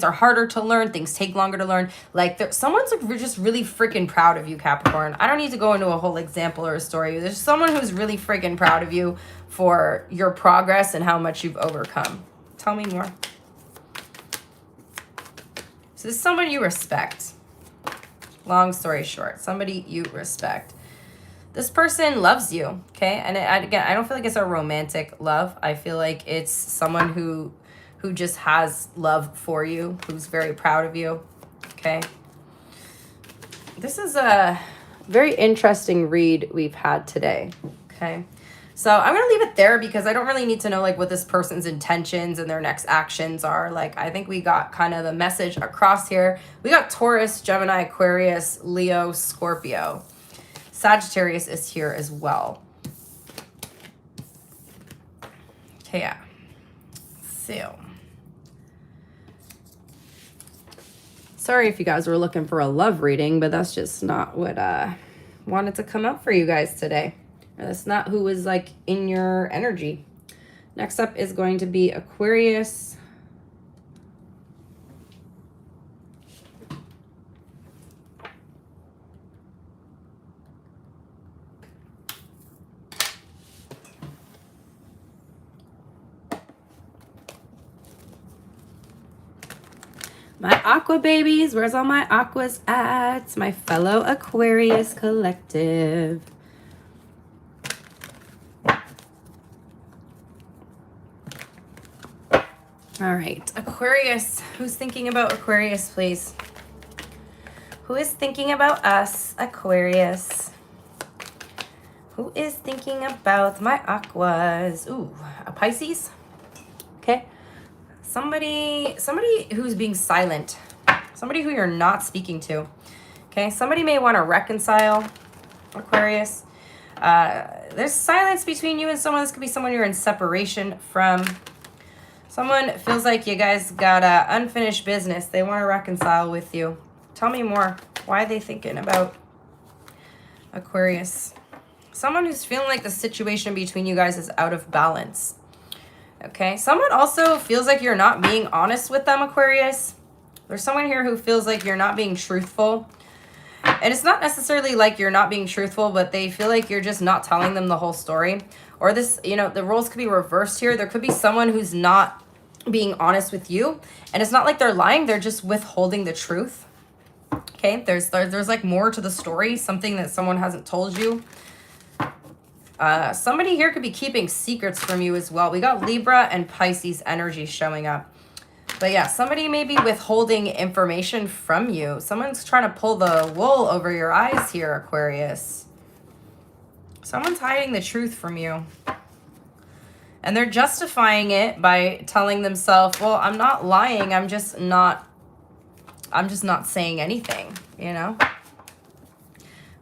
are harder to learn, things take longer to learn. Like someone's like just really freaking proud of you, Capricorn. I don't need to go into a whole example or a story. There's someone who's really freaking proud of you for your progress and how much you've overcome. Tell me more. So this is someone you respect. Long story short, somebody you respect. This person loves you, okay? And again, I don't feel like it's a romantic love. I feel like it's someone who just has love for you, who's very proud of you, okay? This is a very interesting read we've had today, okay? So I'm going to leave it there because I don't really need to know like what this person's intentions and their next actions are. Like I think we got kind of the message across here. We got Taurus, Gemini, Aquarius, Leo, Scorpio. Sagittarius is here as well. Okay, yeah. So, sorry if you guys were looking for a love reading, but that's just not what wanted to come up for you guys today. That's not who was like in your energy. Next up is going to be Aquarius. My aqua babies, where's all my aquas at? My fellow Aquarius collective. All right, Aquarius. Who's thinking about Aquarius, please? Who is thinking about us, Aquarius? Who is thinking about my aquas? Ooh, a Pisces? Okay. Somebody who's being silent. Somebody who you're not speaking to. Okay, somebody may want to reconcile, Aquarius. There's silence between you and someone. This could be someone you're in separation from. Someone feels like you guys got unfinished business. They want to reconcile with you. Tell me more. Why are they thinking about Aquarius? Someone who's feeling like the situation between you guys is out of balance. Okay. Someone also feels like you're not being honest with them, Aquarius. There's someone here who feels like you're not being truthful. And it's not necessarily like you're not being truthful, but they feel like you're just not telling them the whole story. Or this, you know, the roles could be reversed here. There could be someone who's not being honest with you. And it's not like they're lying. They're just withholding the truth. Okay. There's like more to the story. Something that someone hasn't told you. Somebody here could be keeping secrets from you as well. We got Libra and Pisces energy showing up. But yeah, somebody may be withholding information from you. Someone's trying to pull the wool over your eyes here, Aquarius. Someone's hiding the truth from you. And they're justifying it by telling themselves, well, I'm not lying. I'm just not saying anything, you know?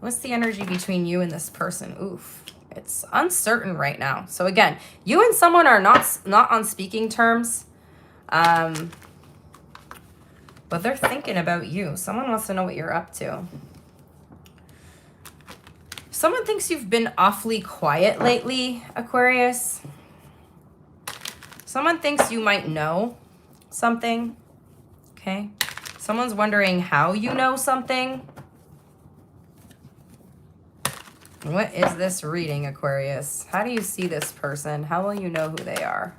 What's the energy between you and this person? Oof. It's uncertain right now. So again, you and someone are not on speaking terms. But they're thinking about you. Someone wants to know what you're up to. Someone thinks you've been awfully quiet lately, Aquarius. Someone thinks you might know something. Okay. Someone's wondering how you know something. What is this reading, Aquarius? How do you see this person? How will you know who they are?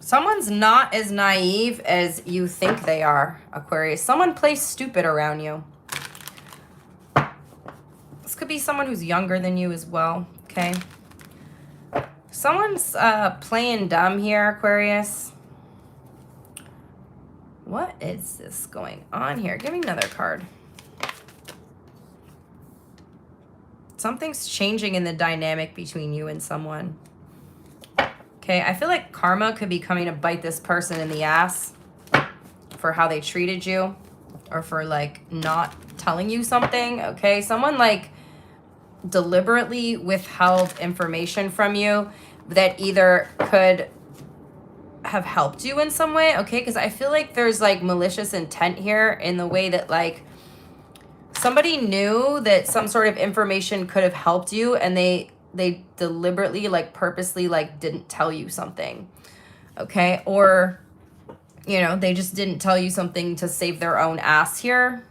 Someone's not as naive as you think they are, Aquarius. Someone plays stupid around you. This could be someone who's younger than you as well, okay? Someone's playing dumb here, Aquarius. What is this going on here? Give me another card. Something's changing in the dynamic between you and someone. Okay, I feel like karma could be coming to bite this person in the ass for how they treated you or for like not telling you something, okay? Someone like deliberately withheld information from you that either could have helped you in some way, okay? Because I feel like there's like malicious intent here in the way that like somebody knew that some sort of information could have helped you and they deliberately, like purposely, like didn't tell you something, okay? Or, you know, they just didn't tell you something to save their own ass here.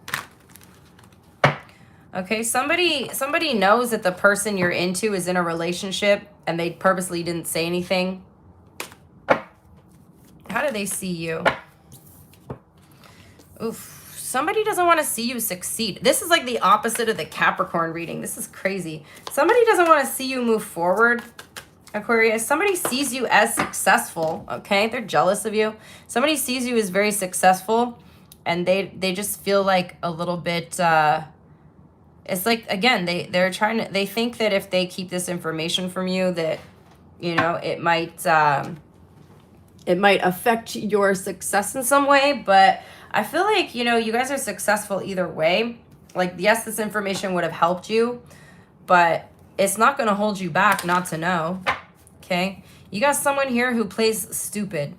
Okay, somebody knows that the person you're into is in a relationship and they purposely didn't say anything. How do they see you? Oof. Somebody doesn't want to see you succeed. This is like the opposite of the Capricorn reading. This is crazy. Somebody doesn't want to see you move forward, Aquarius. Somebody sees you as successful, okay? They're jealous of you. Somebody sees you as very successful, and they just feel like a little bit, it's like, again, they think that if they keep this information from you that, you know, it might affect your success in some way, but I feel like, you know, you guys are successful either way. Like, yes, this information would have helped you, but it's not going to hold you back not to know, okay? You got someone here who plays stupid.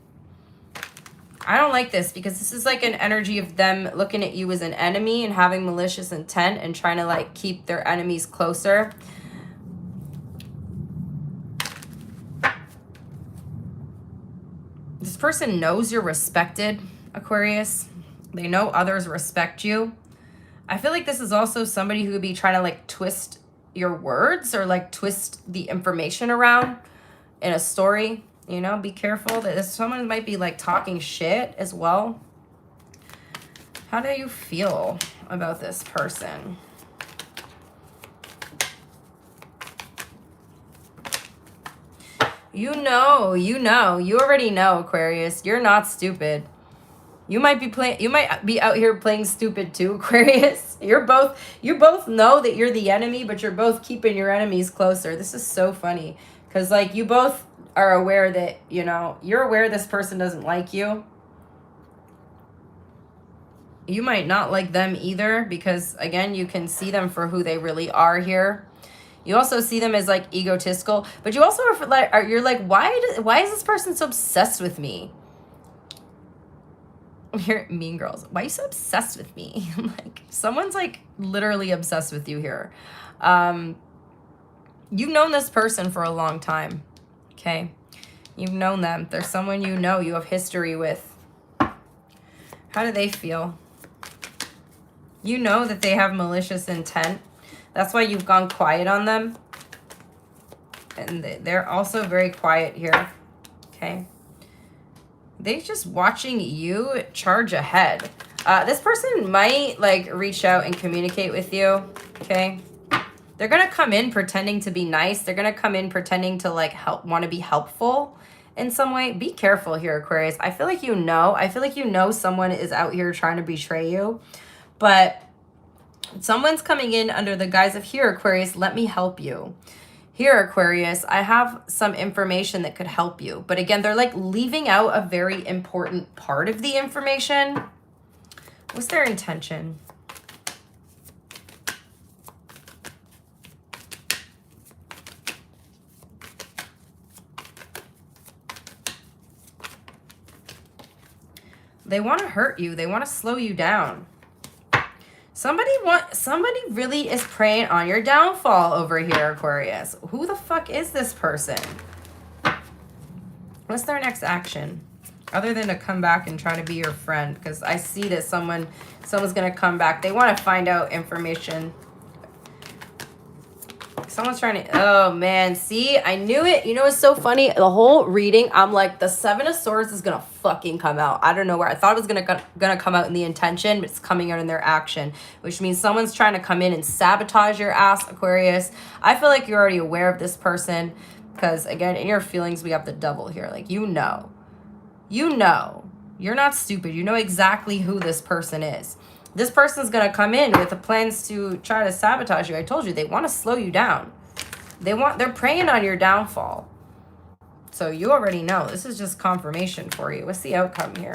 I don't like this because this is like an energy of them looking at you as an enemy and having malicious intent and trying to, like, keep their enemies closer. This person knows you're respected, Aquarius. They know others respect you. I feel like this is also somebody who would be trying to like twist your words or like twist the information around in a story. You know, be careful that someone might be like talking shit as well. How do you feel about this person? You already know, Aquarius. You're not stupid. You might be out here playing stupid too, Aquarius. You both know that you're the enemy, but you're both keeping your enemies closer. This is so funny because like you both are aware that, you know, you're aware this person doesn't like you. You might not like them either because again, you can see them for who they really are here. You also see them as like egotistical, but you also you're like, why is this person so obsessed with me? You're mean girls. Why are you so obsessed with me? Like someone's like literally obsessed with you here. You've known this person for a long time. Okay. You've known them. There's someone you know you have history with. How do they feel? You know that they have malicious intent. That's why you've gone quiet on them. And they're also very quiet here. Okay. They're just watching you charge ahead. This person might like reach out and communicate with you. Okay. They're going to come in pretending to be nice. They're going to come in pretending to like want to be helpful in some way. Be careful here, Aquarius. I feel like you know someone is out here trying to betray you. But someone's coming in under the guise of, here, Aquarius, let me help you. Here, Aquarius, I have some information that could help you. But again, they're like leaving out a very important part of the information. What's their intention? They want to hurt you. They want to slow you down. Somebody really is preying on your downfall over here, Aquarius. Who the fuck is this person? What's their next action? Other than to come back and try to be your friend. Because I see that someone's going to come back. They want to find out information. Someone's trying to... Oh, man. See? I knew it. You know what's so funny? The whole reading, I'm like, the Seven of Swords is going to fucking come out. I don't know where. I thought it was gonna come out in the intention, but it's coming out in their action. Which means someone's trying to come in and sabotage your ass, Aquarius. I feel like you're already aware of this person. Because, again, in your feelings, we have the Devil here. Like, you know. You know. You're not stupid. You know exactly who this person is. This person's going to come in with the plans to try to sabotage you. I told you, they want to slow you down. They're preying on your downfall. So you already know. This is just confirmation for you. What's the outcome here?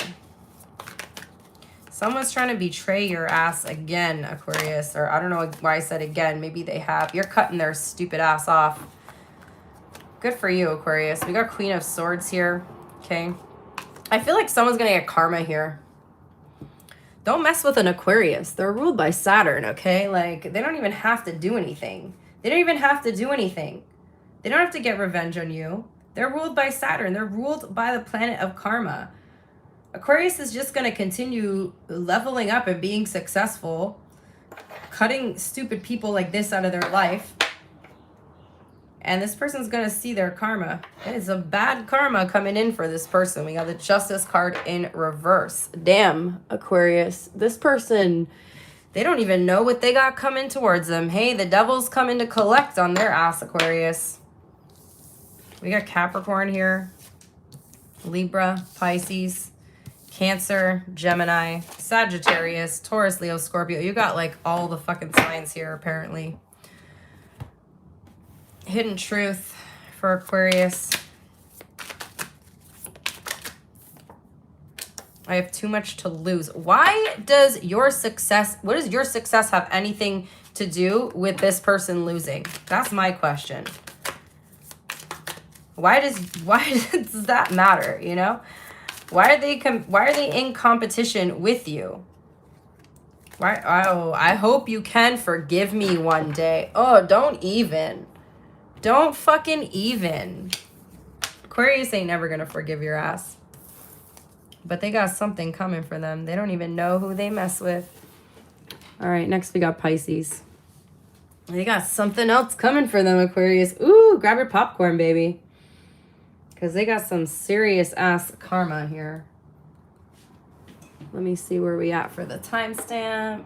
Someone's trying to betray your ass again, Aquarius. Or I don't know why I said again. Maybe they have. You're cutting their stupid ass off. Good for you, Aquarius. We got Queen of Swords here. Okay. I feel like someone's going to get karma here. Don't mess with an Aquarius. They're ruled by Saturn, okay? Like, they don't even have to do anything. They don't even have to do anything. They don't have to get revenge on you. They're ruled by Saturn. They're ruled by the planet of karma. Aquarius is just going to continue leveling up and being successful, cutting stupid people like this out of their life. And this person's going to see their karma. It is a bad karma coming in for this person. We got the Justice card in reverse. Damn, Aquarius. This person, they don't even know what they got coming towards them. Hey, the Devil's coming to collect on their ass, Aquarius. We got Capricorn here. Libra, Pisces, Cancer, Gemini, Sagittarius, Taurus, Leo, Scorpio. You got like all the fucking signs here, apparently. Hidden truth for Aquarius. I have too much to lose. Why does your success, what does your success have anything to do with this person losing? That's my question. Why does that matter, you know? Why are they in competition with you? Why? Oh, I hope you can forgive me one day. Oh, don't even. Don't fucking even. Aquarius ain't never gonna forgive your ass. But they got something coming for them. They don't even know who they mess with. All right, next we got Pisces. They got something else coming for them, Aquarius. Ooh, grab your popcorn, baby. Because they got some serious ass karma here. Let me see where we at for the timestamp.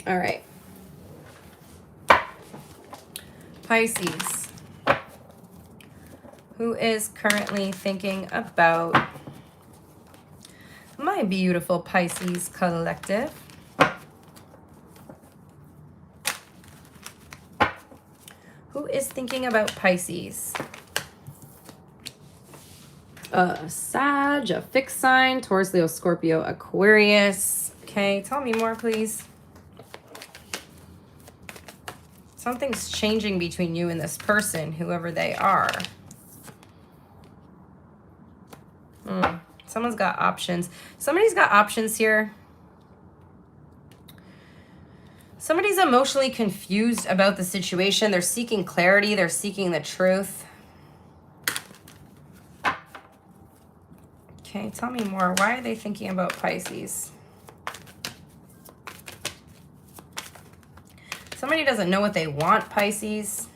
All right. Pisces, who is currently thinking about my beautiful Pisces collective. Who is thinking about Pisces? Sag, a fixed sign, Taurus, Leo, Scorpio, Aquarius. Okay, tell me more, please. Something's changing between you and this person, whoever they are. Someone's got options. Somebody's got options here. Somebody's emotionally confused about the situation. They're seeking clarity. They're seeking the truth. Okay, tell me more. Why are they thinking about Pisces? Somebody doesn't know what they want, Pisces.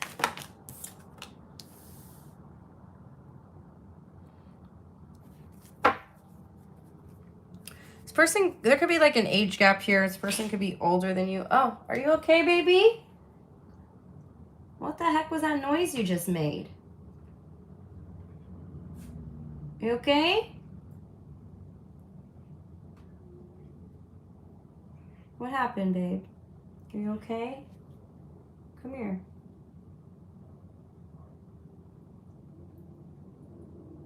This person, there could be like an age gap here. This person could be older than you. Oh, are you okay, baby? What the heck was that noise you just made? You okay? What happened, babe? Are you okay? Come here.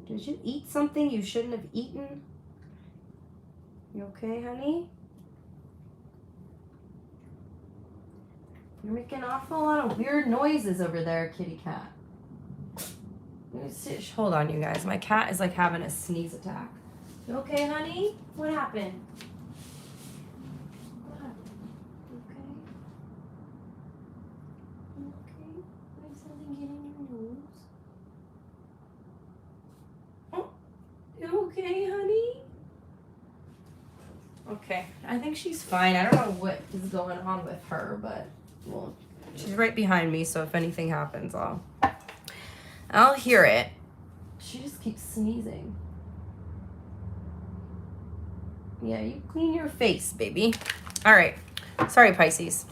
Did you eat something you shouldn't have eaten? You okay, honey? You're making an awful lot of weird noises over there, kitty cat. Hold on, you guys. My cat is like having a sneeze attack. You okay, honey? What happened? What happened? You okay? You okay? Did something get in your nose? Oh, you okay, honey? Okay, I think she's fine. I don't know what is going on with her, but well, she's right behind me, so if anything happens, I'll hear it. She just keeps sneezing. Yeah, you clean your face, baby. All right. Sorry, Pisces.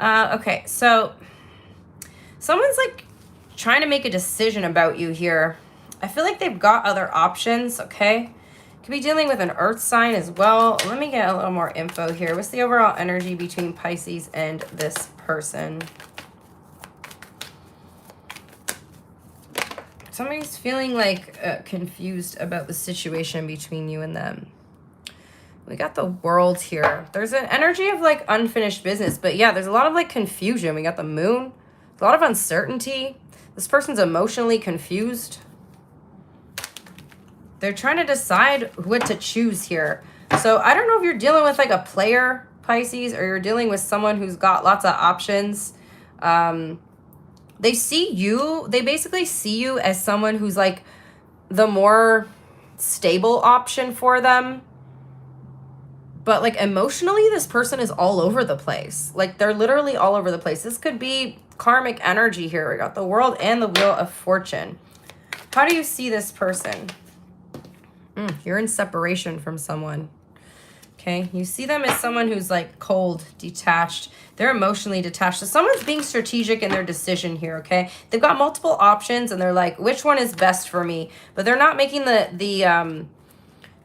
Okay, so someone's like trying to make a decision about you here. I feel like they've got other options, okay? Could be dealing with an earth sign as well. Let me get a little more info here. What's the overall energy between Pisces and this person? Somebody's feeling like confused about the situation between you and them. We got the world here. There's an energy of like unfinished business, but yeah, there's a lot of like confusion. We got the moon, a lot of uncertainty. This person's emotionally confused. They're trying to decide what to choose here. So I don't know if you're dealing with like a player, Pisces, or you're dealing with someone who's got lots of options. They see you, they basically see you as someone who's like the more stable option for them. But like emotionally, this person is all over the place. Like they're literally all over the place. This could be karmic energy here. We got the world and the wheel of fortune. How do you see this person? You're in separation from someone. Okay, you see them as someone who's like cold, detached. They're emotionally detached. So someone's being strategic in their decision here, okay? They've got multiple options and they're like, which one is best for me? But they're not making the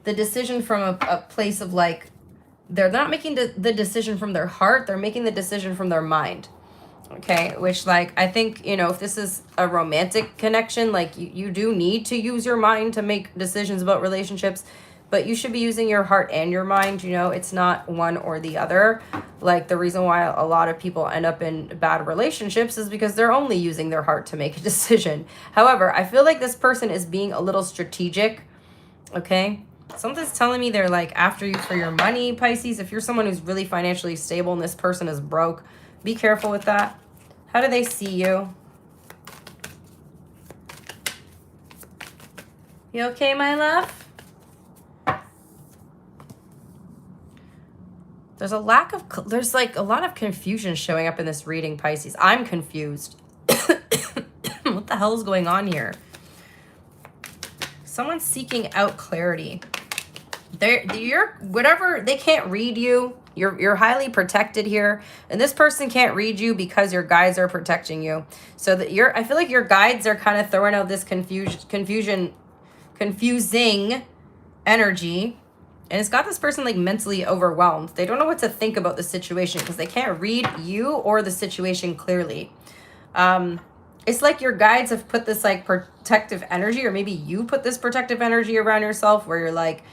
decision from a place of like, they're not making the decision from their heart. They're making the decision from their mind. Okay, which like, I think, you know, if this is a romantic connection, like you do need to use your mind to make decisions about relationships, but you should be using your heart and your mind, you know, it's not one or the other. Like the reason why a lot of people end up in bad relationships is because they're only using their heart to make a decision. However, I feel like this person is being a little strategic, okay? Something's telling me they're like after you for your money, Pisces. If you're someone who's really financially stable and this person is broke, be careful with that. How do they see you? You okay, my love? There's there's like a lot of confusion showing up in this reading, Pisces. I'm confused. What the hell is going on here? Someone's seeking out clarity. They can't read you. You're highly protected here, and this person can't read you because your guides are protecting you. So that I feel like your guides are kind of throwing out this confusing energy. And it's got this person like mentally overwhelmed. They don't know what to think about the situation because they can't read you or the situation clearly. It's like your guides have put this like protective energy, or maybe you put this protective energy around yourself where you're like,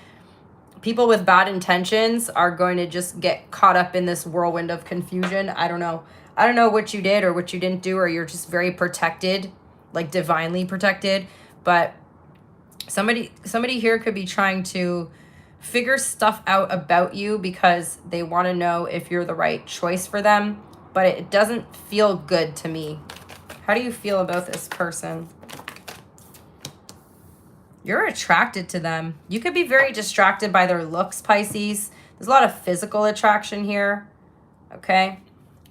people with bad intentions are going to just get caught up in this whirlwind of confusion. I don't know. I don't know what you did or what you didn't do, or you're just very protected, like divinely protected. But somebody here could be trying to figure stuff out about you because they want to know if you're the right choice for them, but it doesn't feel good to me. How do you feel about this person? You're attracted to them. You could be very distracted by their looks, Pisces. There's a lot of physical attraction here, okay?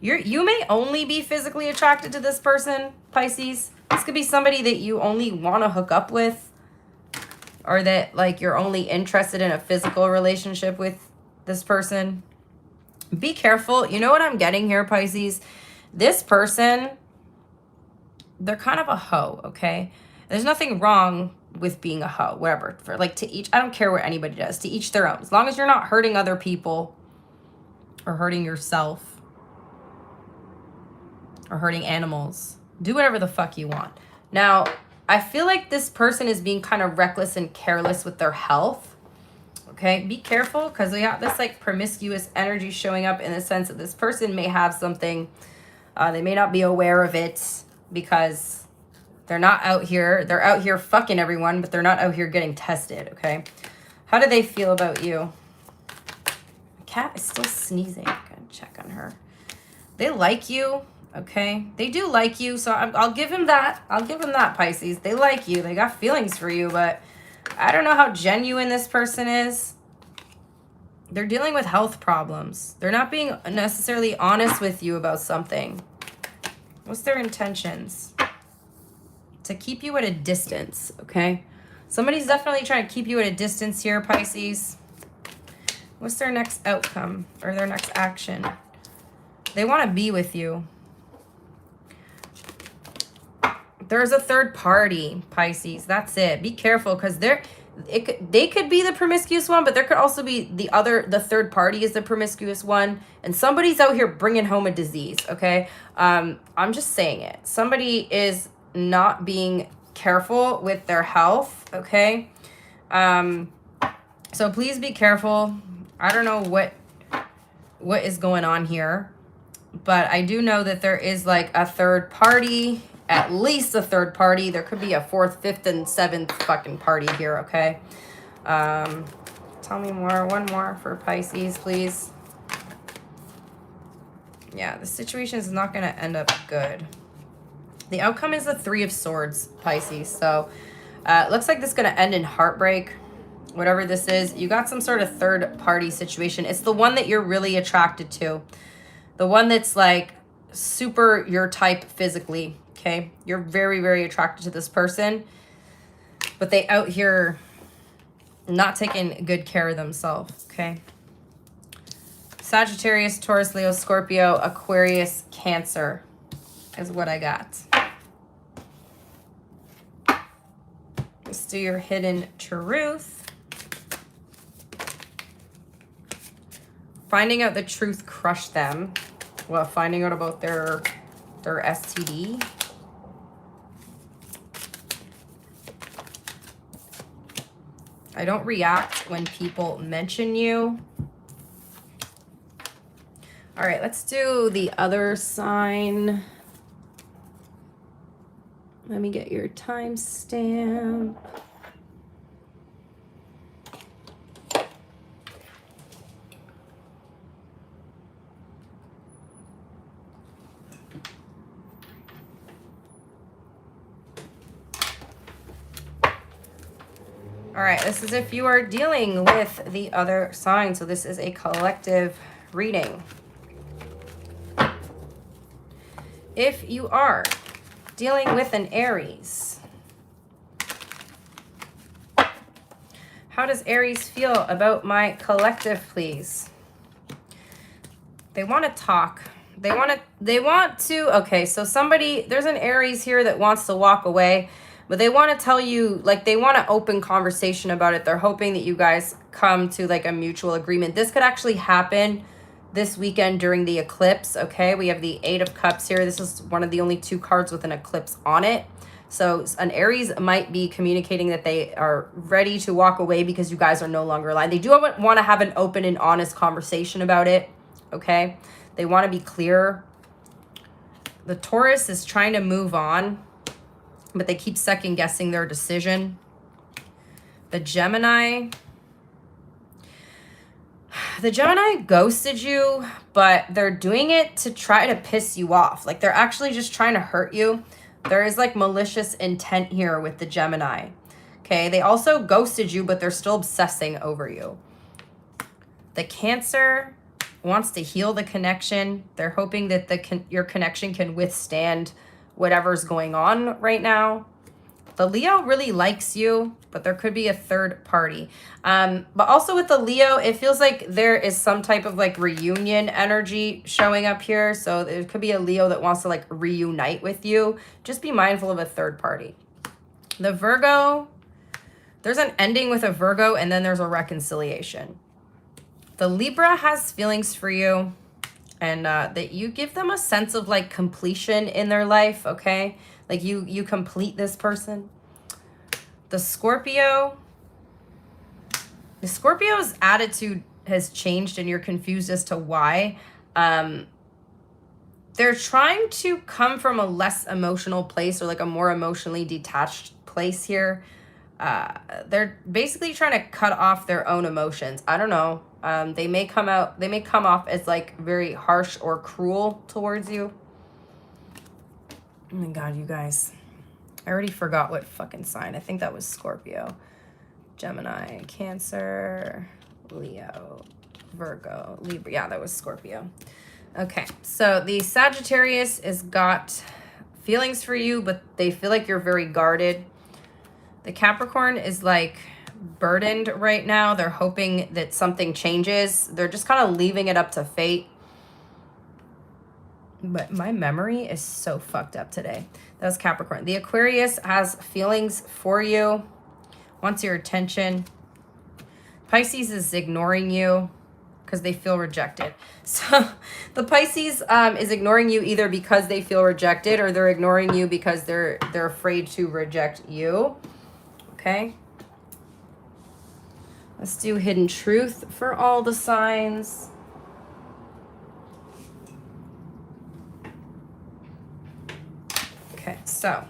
You may only be physically attracted to this person, Pisces. This could be somebody that you only want to hook up with, or that like you're only interested in a physical relationship with this person. Be careful. You know what I'm getting here, Pisces? This person, they're kind of a hoe, okay? There's nothing wrong with being a hoe, whatever. For like to each, I don't care what anybody does, to each their own. As long as you're not hurting other people or hurting yourself or hurting animals, do whatever the fuck you want. Now, I feel like this person is being kind of reckless and careless with their health. Okay, be careful because we have this like promiscuous energy showing up in the sense that this person may have something. They may not be aware of it because they're not out here. They're out here fucking everyone, but they're not out here getting tested, okay? How do they feel about you? The cat is still sneezing. I'm gonna check on her. They like you. Okay, they do like you, so I'll give him that. I'll give him that, Pisces. They like you. They got feelings for you, but I don't know how genuine this person is. They're dealing with health problems. They're not being necessarily honest with you about something. What's their intentions? To keep you at a distance, okay? Somebody's definitely trying to keep you at a distance here, Pisces. What's their next outcome or their next action? They want to be with you. There's a third party, Pisces. That's it. Be careful because they could be the promiscuous one, but there could also be the third party is the promiscuous one, and somebody's out here bringing home a disease, okay? I'm just saying it. Somebody is not being careful with their health, okay? So please be careful. I don't know what is going on here, but I do know that there is like a third party, at least a third party. There could be a fourth, fifth, and seventh fucking party here, okay? Tell me more. One more for Pisces, please. Yeah, the situation is not going to end up good. The outcome is the Three of Swords, Pisces. So it looks like this is going to end in heartbreak. Whatever this is, you got some sort of third party situation. It's the one that you're really attracted to. The one that's like super your type physically. Okay, you're very, very attracted to this person, but they out here not taking good care of themselves, okay? Sagittarius, Taurus, Leo, Scorpio, Aquarius, Cancer is what I got. Let's do your hidden truth. Finding out the truth crushed them. Well, finding out about their STD. I don't react when people mention you. All right, let's do the other sign. Let me get your timestamp. All right, this is if you are dealing with the other sign. So this is a collective reading. If you are dealing with an Aries, how does Aries feel about my collective, please? They want to talk. They want to, okay, so there's an Aries here that wants to walk away, but they want to tell you, like, they want an open conversation about it. They're hoping that you guys come to like a mutual agreement. This could actually happen this weekend during the eclipse, okay? We have the Eight of Cups here. This is one of the only 2 cards with an eclipse on it. So an Aries might be communicating that they are ready to walk away because you guys are no longer aligned. They do want to have an open and honest conversation about it, okay? They want to be clear. The Taurus is trying to move on, but they keep second guessing their decision. The Gemini ghosted you, but they're doing it to try to piss you off. Like, they're actually just trying to hurt you. There is like malicious intent here with the Gemini. Okay, they also ghosted you, but they're still obsessing over you. The Cancer wants to heal the connection. They're hoping that your connection can withstand whatever's going on right now. The Leo really likes you, but there could be a third party. But also with the Leo, it feels like there is some type of like reunion energy showing up here. So there could be a Leo that wants to like reunite with you. Just be mindful of a third party. The Virgo, there's an ending with a Virgo and then there's a reconciliation. The Libra has feelings for you, and that you give them a sense of like completion in their life, okay? Like you complete this person. The Scorpio's attitude has changed and you're confused as to why. They're trying to come from a less emotional place or like a more emotionally detached place here. They're basically trying to cut off their own emotions. I don't know. They may come off as like very harsh or cruel towards you. Oh my God, you guys. I already forgot what fucking sign. I think that was Scorpio. Gemini, Cancer, Leo, Virgo, Libra. Yeah, that was Scorpio. Okay, so the Sagittarius has got feelings for you, but they feel like you're very guarded. The Capricorn is like burdened right now. They're hoping that something changes. They're just kind of leaving it up to fate. But my memory is so fucked up today. That was Capricorn. The Aquarius has feelings for you, wants your attention. Pisces is ignoring you because they feel rejected. So the Pisces is ignoring you either because they feel rejected or they're ignoring you because they're afraid to reject you. Okay. Let's do hidden truth for all the signs. Okay, so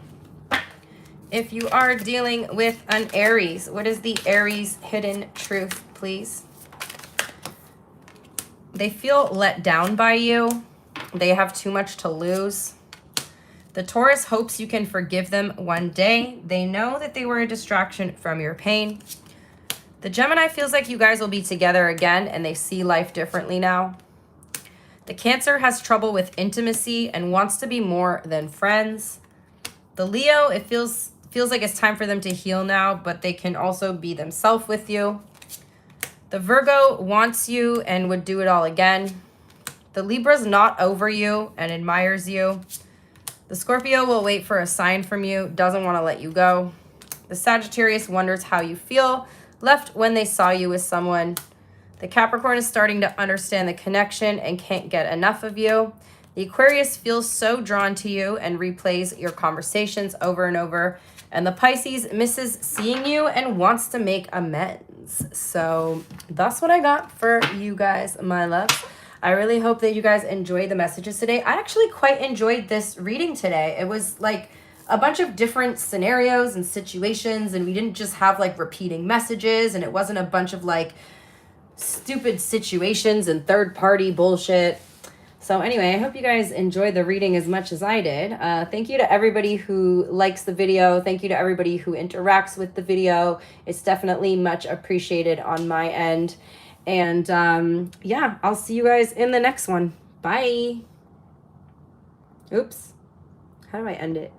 if you are dealing with an Aries, what is the Aries hidden truth, please? They feel let down by you. They have too much to lose. The Taurus hopes you can forgive them one day. They know that they were a distraction from your pain. The Gemini feels like you guys will be together again and they see life differently now. The Cancer has trouble with intimacy and wants to be more than friends. The Leo, it feels like it's time for them to heal now, but they can also be themselves with you. The Virgo wants you and would do it all again. The Libra's not over you and admires you. The Scorpio will wait for a sign from you, doesn't want to let you go. The Sagittarius wonders how you feel, left when they saw you with someone. The Capricorn is starting to understand the connection and can't get enough of you. The Aquarius feels so drawn to you and replays your conversations over and over. And the Pisces misses seeing you and wants to make amends. So that's what I got for you guys, my loves. I really hope that you guys enjoyed the messages today. I actually quite enjoyed this reading today. It was like a bunch of different scenarios and situations, and we didn't just have like repeating messages, and it wasn't a bunch of like stupid situations and third party bullshit. So anyway, I hope you guys enjoyed the reading as much as I did. Thank you to everybody who likes the video. Thank you to everybody who interacts with the video. It's definitely much appreciated on my end. And yeah, I'll see you guys in the next one. Bye. Oops. How do I end it?